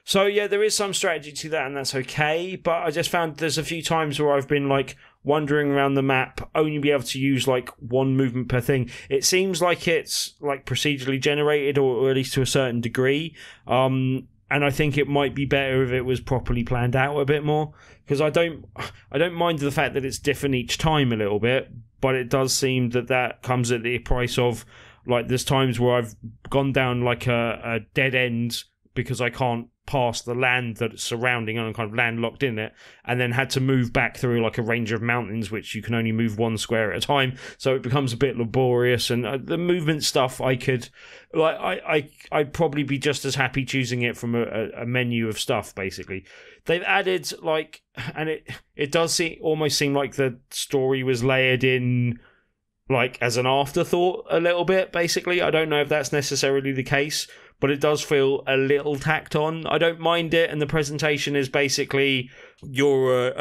So yeah, there is some strategy to that, and that's okay, but I just found there's a few times where I've been like wandering around the map, only be able to use like one movement per thing. It seems like it's like procedurally generated, or at least to a certain degree. And I think it might be better if it was properly planned out a bit more, because I don't mind the fact that it's different each time a little bit, but it does seem that comes at the price of, like, there's times where I've gone down like a dead end because I can't pass the land that's surrounding, and I'm kind of landlocked in it, and then had to move back through like a range of mountains which you can only move one square at a time, so it becomes a bit laborious. And the movement stuff, I could, like, I'd probably be just as happy choosing it from a menu of stuff. Basically, they've added, like, and it does almost seem like the story was layered in, like, as an afterthought a little bit. Basically, I don't know if that's necessarily the case, but it does feel a little tacked on. I don't mind it, and the presentation is basically you're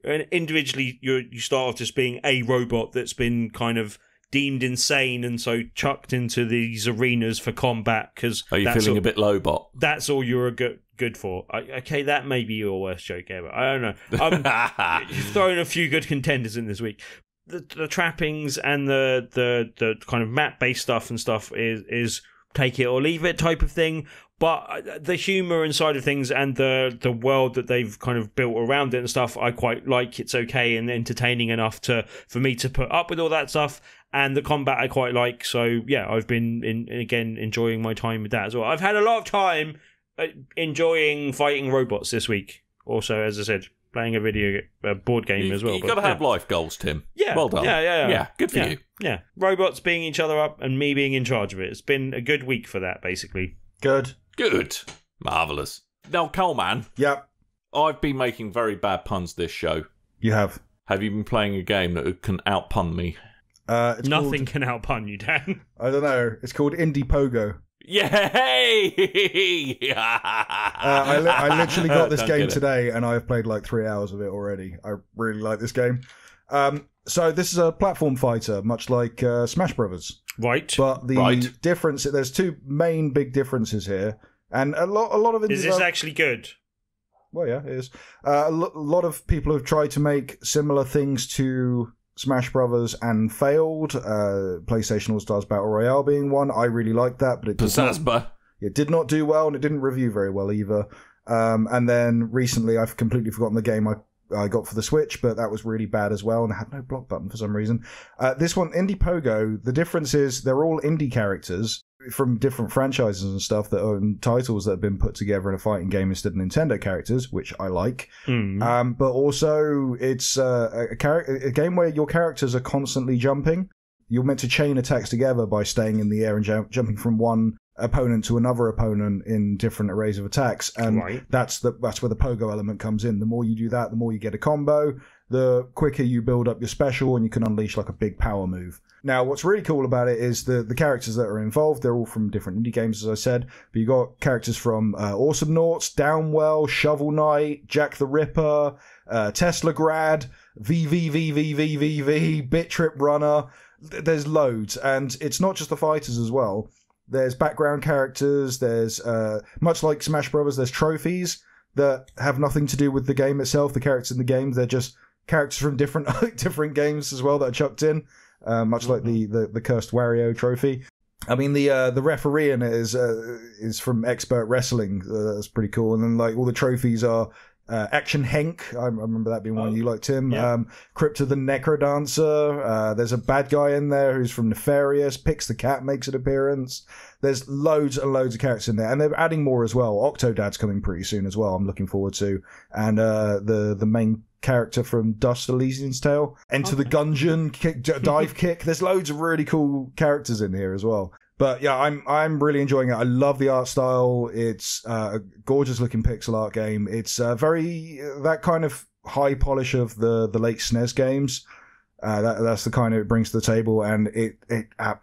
individually you start off just being a robot that's been kind of deemed insane, and so chucked into these arenas for combat. Because are you feeling a bit lowbot? That's all you're good for. Okay, that may be your worst joke ever. I don't know. You've thrown a few good contenders in this week. The trappings and the kind of map based stuff and stuff is take it or leave it type of thing, but the humour inside of things and the world that they've kind of built around it and stuff, I quite like. It's okay and entertaining enough for me to put up with all that stuff, and the combat I quite like. So yeah, I've been enjoying my time with that as well. I've had a lot of time enjoying fighting robots this week. Also, as I said, playing a board game as well. You've got to have life goals, Tim. Yeah. Well done. Yeah, good for you. Yeah. Robots being each other up and me being in charge of it. It's been a good week for that, basically. Good. Marvellous. Now, Coleman. Yep. I've been making very bad puns this show. You have. Have you been playing a game that can outpun me? Nothing can outpun you, Dan. I don't know. It's called Indie Pogo. Yay! I literally got this game today, and I've played like 3 hours of it already. I really like this game. So this is a platform fighter, much like Smash Brothers. Right. But the difference, there's two main big differences here, and a lot of it is this actually good? Well, yeah, it is. A lot of people have tried to make similar things to Smash Brothers and failed. PlayStation All-Stars Battle Royale being one. I really liked that, but it did not do well, and it didn't review very well either. And then recently, I've completely forgotten the game I got for the Switch, but that was really bad as well, and I had no block button for some reason. This one, Indie Pogo, the difference is they're all indie characters from different franchises and stuff that are titles that have been put together in a fighting game instead of Nintendo characters, which I like. But also, it's a game where your characters are constantly jumping. You're meant to chain attacks together by staying in the air and jumping from one opponent to another opponent in different arrays of attacks, and that's where the pogo element comes in. The more you do that, the more you get a combo, the quicker you build up your special, and you can unleash like a big power move. Now, what's really cool about it is the characters that are involved. They're all from different indie games, as I said, but you got characters from Awesome Nauts, Downwell, Shovel Knight, Jack the Ripper, Tesla Grad, VVVVVVV, Bit Trip Runner. There's loads, and it's not just the fighters as well. There's background characters, there's, much like Smash Brothers, there's trophies that have nothing to do with the game itself. The characters in the game, they're just characters from different games as well that are chucked in, much like the Cursed Wario trophy. I mean, the referee in it is from Expert Wrestling. That's pretty cool. And then, like, all the trophies are Action Henk, I remember that being one you like, Tim. Yeah. Crypto the Necrodancer. There's a bad guy in there who's from Nefarious. Pix the Cat makes an appearance. There's loads and loads of characters in there, and they're adding more as well. Octodad's coming pretty soon as well. I'm looking forward to, and the main character from Dust Elysian's Tale, Enter the Gungeon, Dive Kick. There's loads of really cool characters in here as well. But yeah, I'm really enjoying it. I love the art style. It's a gorgeous looking pixel art game. It's very that kind of high polish of the late SNES games. That's the kind of it brings to the table, and it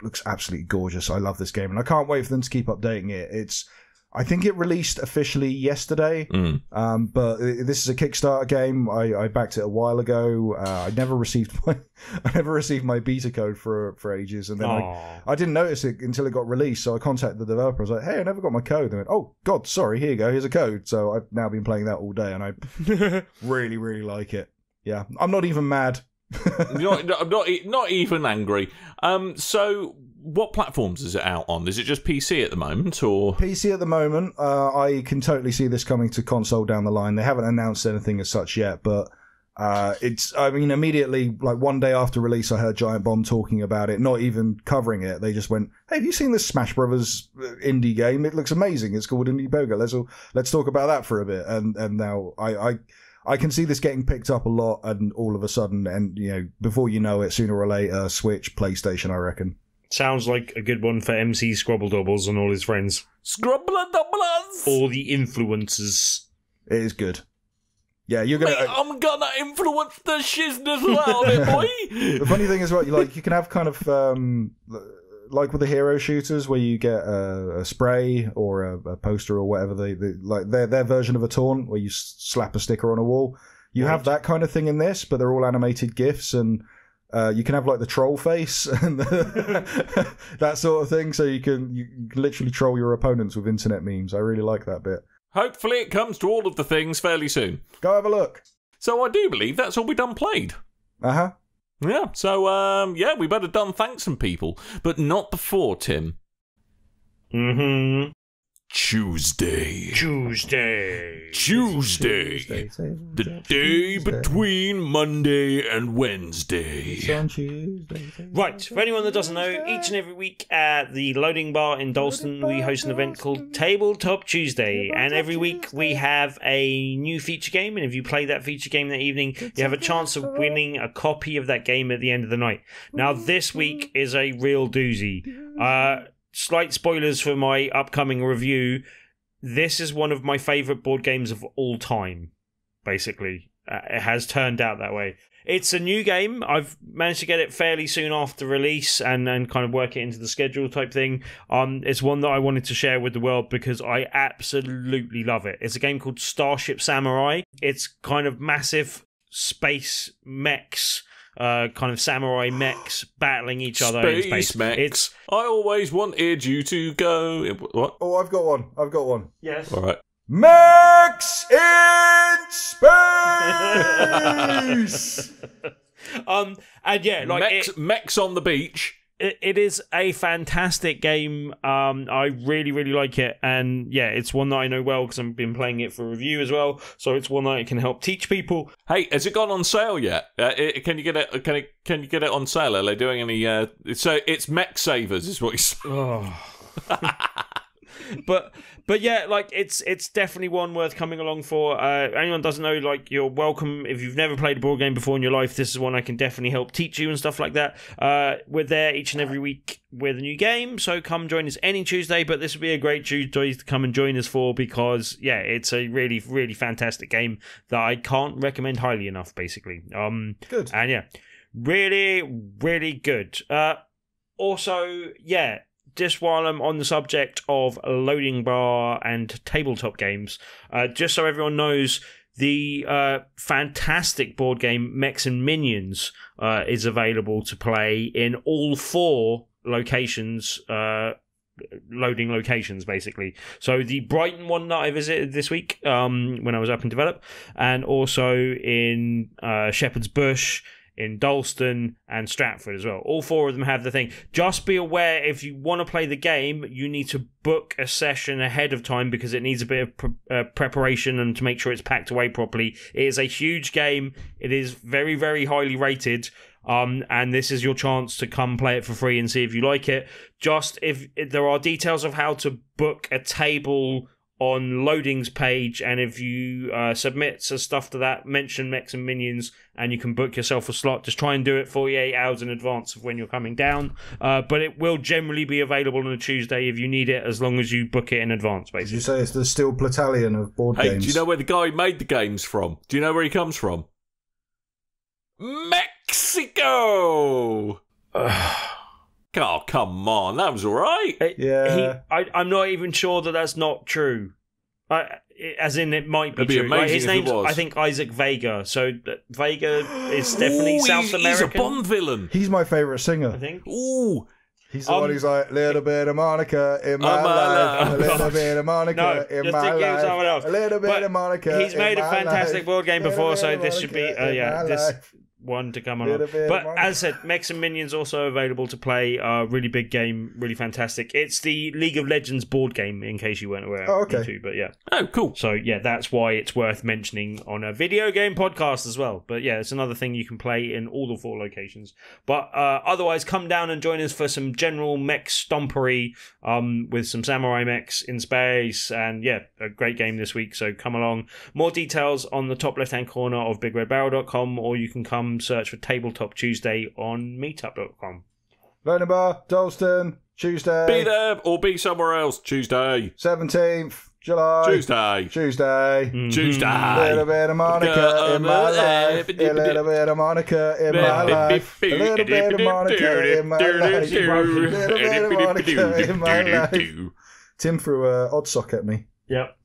looks absolutely gorgeous. I love this game, and I can't wait for them to keep updating it. It's I think it released officially yesterday, but this is a Kickstarter game. I backed it a while ago. I never received my beta code for ages, and then I didn't notice it until it got released. So I contacted the developer. I was like, "Hey, I never got my code." They went, "Oh God, sorry. Here you go. Here's a code." So I've now been playing that all day, and I really, really like it. Yeah, I'm not even mad. I'm not even angry. So what platforms is it out on? Is it just PC at the moment, or PC at the moment? I can totally see this coming to console down the line. They haven't announced anything as such yet, but immediately, like one day after release, I heard Giant Bomb talking about it, not even covering it. They just went, "Hey, have you seen this Smash Brothers indie game? It looks amazing. It's called Indie Pogo. Let's talk about that for a bit." And now I can see this getting picked up a lot, and all of a sudden, and before you know it, sooner or later, Switch, PlayStation, I reckon. Sounds like a good one for MC Scrubble Doubles and all his friends. Scrubble Doublers! All the influencers. It is good. Yeah, you're gonna. Mate, I'm gonna influence the shizness out of it, boy. The funny thing is, you can have kind of like with the hero shooters, where you get a spray or a poster or whatever they like their version of a taunt, where you slap a sticker on a wall. You have that kind of thing in this, but they're all animated GIFs, and you can have like the troll face and that sort of thing. So you can literally troll your opponents with internet memes. I really like that bit. Hopefully it comes to all of the things fairly soon. Go have a look. So I do believe that's all we done played. Uh-huh. Yeah, so, we better done thank some people. But not before, Tim. Mm-hmm. Tuesday. Tuesday. The day between Monday and Wednesday. Right, for anyone that doesn't know, each and every week at the Loading Bar in Dalston, we host an event called Tabletop Tuesday. And every week we have a new feature game. And if you play that feature game that evening, you have a chance of winning a copy of that game at the end of the night. Now, this week is a real doozy. Slight spoilers for my upcoming review. This is one of my favourite board games of all time, basically. It has turned out that way. It's a new game. I've managed to get it fairly soon after release and kind of work it into the schedule type thing. It's one that I wanted to share with the world because I absolutely love it. It's a game called Starship Samurai. It's kind of massive space mechs. Kind of samurai mechs battling each other in space. Mechs. I always wanted you to go. What? Oh, I've got one. Yes. All right. Mechs in space. And yeah, like mechs on the beach. It is a fantastic game. I really, really like it, and yeah, it's one that I know well because I've been playing it for review as well. So it's one that I can help teach people. Hey, has it gone on sale yet? Can you get it? Can you get it on sale? Are they doing any? So it's Mech Savers, is what you say. Oh. But yeah, like it's definitely one worth coming along for. Anyone doesn't know, like, you're welcome. If you've never played a board game before in your life, this is one I can definitely help teach you and stuff like that. We're there each and every week with a new game, so come join us any Tuesday. But this would be a great Tuesday to come and join us for because yeah, it's a really, really fantastic game that I can't recommend highly enough. Basically, good, and yeah, really, really good. Also, yeah. Just while I'm on the subject of Loading Bar and tabletop games, just so everyone knows, the fantastic board game Mechs and Minions is available to play in all 4 locations, loading locations, basically. So the Brighton one that I visited this week when I was up in Develop, and also in Shepherd's Bush, in Dalston and Stratford as well. All 4 of them have the thing. Just be aware, if you want to play the game, you need to book a session ahead of time because it needs a bit of preparation and to make sure it's packed away properly. It is a huge game. It is very, very highly rated. And this is your chance to come play it for free and see if you like it. Just if there are details of how to book a table on Loading's page, and if you submit some stuff to that, mention Mechs and Minions, and you can book yourself a slot. Just try and do it 48 hours in advance of when you're coming down. But it will generally be available on a Tuesday if you need it, as long as you book it in advance, basically. Did you say it's the Steel Battalion of board games? Do you know where the guy made the games from? Do you know where he comes from? Mexico! Oh, come on. That was all right. Yeah. I'm not even sure that that's not true. As in, it might be It'd be true. amazing His if it name's, was. I think, Isaac Vega. So Vega is definitely South American. He's a Bond villain. He's my favourite singer. I think. Ooh. He's the one who's like, little bit of Monica in my life, a little bit of Monica in my life, a little bit of Monica. He's made a fantastic board game before, so this should be this one to come on. But as I said, Mechs and Minions also available to play. Really big game, really fantastic. It's the League of Legends board game, in case you weren't aware. Oh, okay. YouTube, but yeah. Oh, cool. So yeah, that's why it's worth mentioning on a video game podcast as well. But yeah, it's another thing you can play in all the 4 locations. But otherwise, come down and join us for some general mech stompery with some samurai mechs in space. And yeah, a great game this week. So come along. More details on the top left-hand corner of BigRedBarel.com, or you can come search for Tabletop Tuesday on meetup.com. Lonabar, Dalston, Tuesday. Be there or be somewhere else. Tuesday. 17th July. Tuesday. Tuesday. A little bit of Monica in my life. A little bit of Monica in my life. A little bit of Monica in my life. A little bit of Monica in my life. Tim threw an odd sock at me. Yep.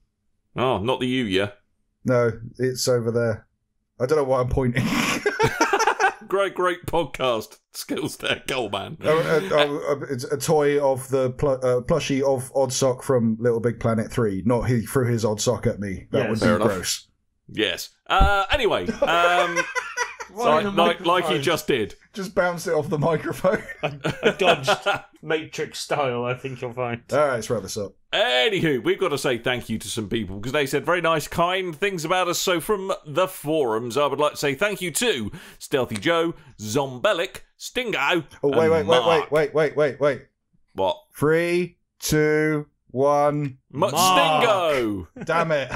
Oh, not the you, yeah. No, it's over there. I don't know why I'm pointing. Great podcast skills there, Coleman. It's a toy of the plushie of Odd Sock from Little Big Planet 3. Not he threw his odd sock at me. That would be gross. Yes. Anyway, like you just did. Just bounced it off the microphone. I dodged Matrix style, I think you'll find. All right, let's wrap this up. Anywho, we've got to say thank you to some people because they said very nice, kind things about us. So from the forums, I would like to say thank you to Stealthy Joe, Zombelic, Stingo. Oh, wait. What? 3, 2, 1. Stingo! Damn it.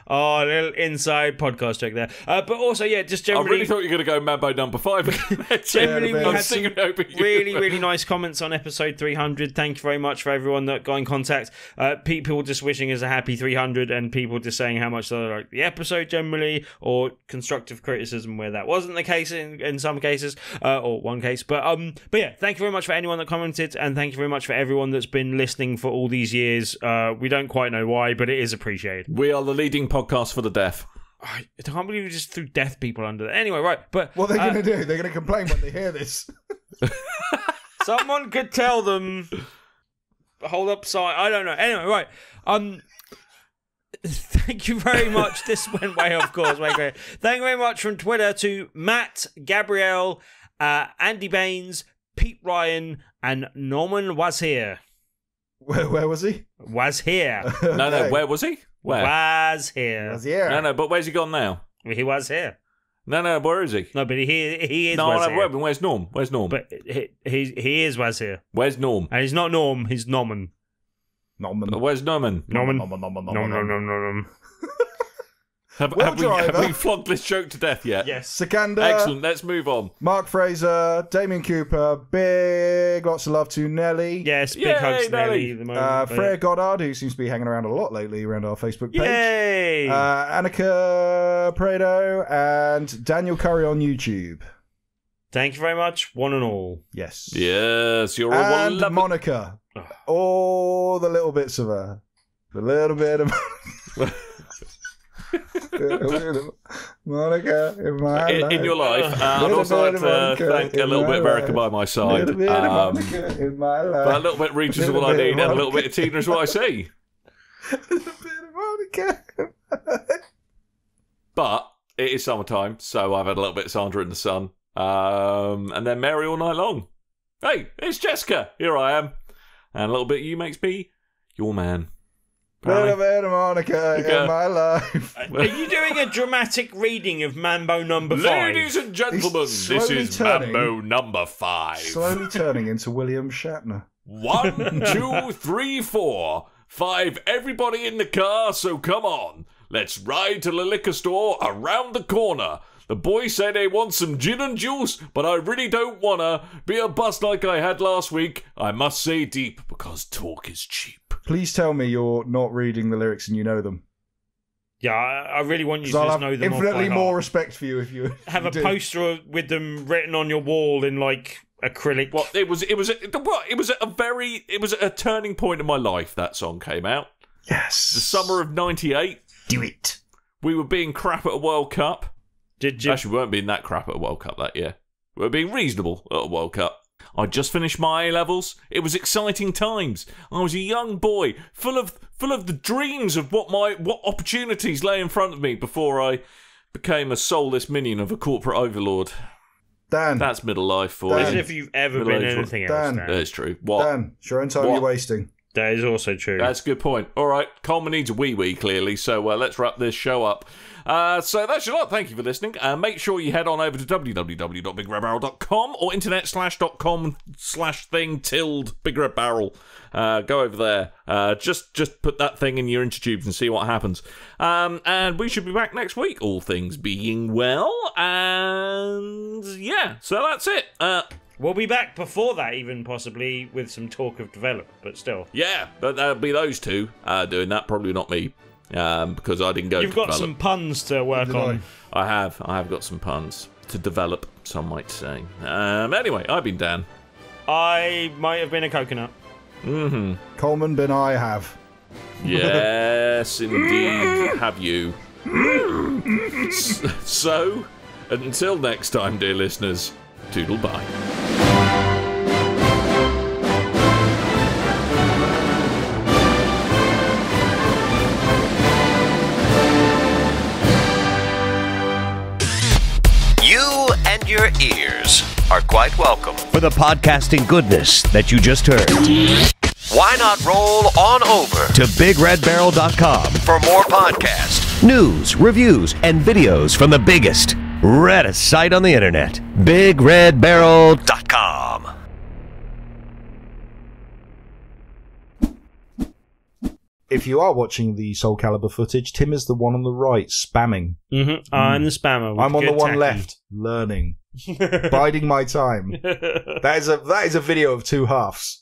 Oh, a little inside podcast joke there. But also, yeah, just generally... I really thought you were going to go Mambo number 5. Generally, we had some really nice comments on episode 300. Thank you very much for everyone that got in contact. People just wishing us a happy 300 and people just saying how much they like the episode generally, or constructive criticism where that wasn't the case in some cases, or one case. But yeah, thank you very much for anyone that commented, and thank you very much for everyone that's been listening for all these years. We don't quite know why, but it is appreciated. We are the leading podcast for the deaf. I can't believe we just threw deaf people under that. Anyway, right, but what are they going to do? They're going to complain when they hear this. Someone could tell them. Hold up, side. I don't know. Anyway, right. Thank you very much. This went way off course. Way great. Thank you very much from Twitter to Matt, Gabrielle, Andy Baines, Pete Ryan, and Norman was here. Where was he? Was here. No, where was he? Where? Was here. Was here. No, but where's he gone now? He was here. No, where is he? No, but he is. No, was here. Where's Norm? Where's Norm? But he is was here. Where's Norm? And he's not Norm. He's Norman. Where's Norman? Norman. Have we flogged this joke to death yet? Yes. Sikander. Excellent. Let's move on. Mark Fraser, Damien Cooper, big lots of love to Nelly. Yes, big hugs to Nelly. At the moment, Freya Goddard, who seems to be hanging around a lot lately around our Facebook page. Yay! Annika Prado and Daniel Curry on YouTube. Thank you very much, one and all. Yes. Yes, you're all and lovely. Monica. All the little bits of her. The little bit of Monica in my life. In your life. I'd also like to thank a little bit of Erica by my side. A little bit of Monica in my life. But a little bit of Regis is what I need, and a little bit of Tina is what I see. A little bit of Monica. But it is summertime, so I've had a little bit of Sandra in the sun. And then Mary all night long. Hey, it's Jessica. Here I am. And a little bit of you makes me your man. Little bit of Monica in my life. Are you doing a dramatic reading of Mambo number 5? Ladies and gentlemen, this is Mambo number 5. Slowly turning into William Shatner. 1, 2, 3, 4, 5. Everybody in the car, so come on. Let's ride to the liquor store around the corner. The boys say they want some gin and juice, but I really don't wanna be a bust like I had last week. I must say deep, because talk is cheap. Please tell me you're not reading the lyrics and you know them. Yeah, I really want you to I'll just have know them infinitely off by more heart. respect for you if you have you a poster with them written on your wall in like acrylic. What it was a turning point in my life. That song came out. Yes. The summer of '98. Do it. We were being crap at a World Cup. Did you? Actually, we weren't being that crap at a World Cup that year. We were being reasonable at a World Cup. I'd just finished my A-levels. It was exciting times. I was a young boy, full of the dreams of what opportunities lay in front of me before I became a soulless minion of a corporate overlord. Dan. That's middle life for As you. if you've ever been anything else, Dan. Dan. That's true. What? Dan, it's your own time What? you're wasting. That is also true. That's a good point. All right, Coleman needs a wee, clearly, so let's wrap this show up. So that's your lot. Thank you for listening. Make sure you head on over to www.BigRedBarel.com or internet/.com/thing/BigRedBarel. Go over there. Just put that thing in your intertubes and see what happens. And we should be back next week, all things being well. And yeah, so that's it. We'll be back before that, even possibly with some talk of development, but still. Yeah, but that'll be those two doing that. Probably not me, because I didn't go. You've got some puns to work on. I have got some puns to develop. Some might say. Anyway, I've been Dan. I might have been a coconut. Mm-hmm. Coleman bin I have. Yes, indeed, have you. So, until next time, dear listeners, toodle bye. You and your ears are quite welcome. For the podcasting goodness that you just heard. Why not roll on over To BigRedBarel.com. for more podcasts? News, reviews, and videos from the biggest, reddest site on the internet. BigRedBarel.com. If you are watching the Soul Calibur footage, Tim is the one on the right, spamming. Mm-hmm. I'm the spammer. I'm on the one tacky. left, learning. Biding my time. That is a video of two halves.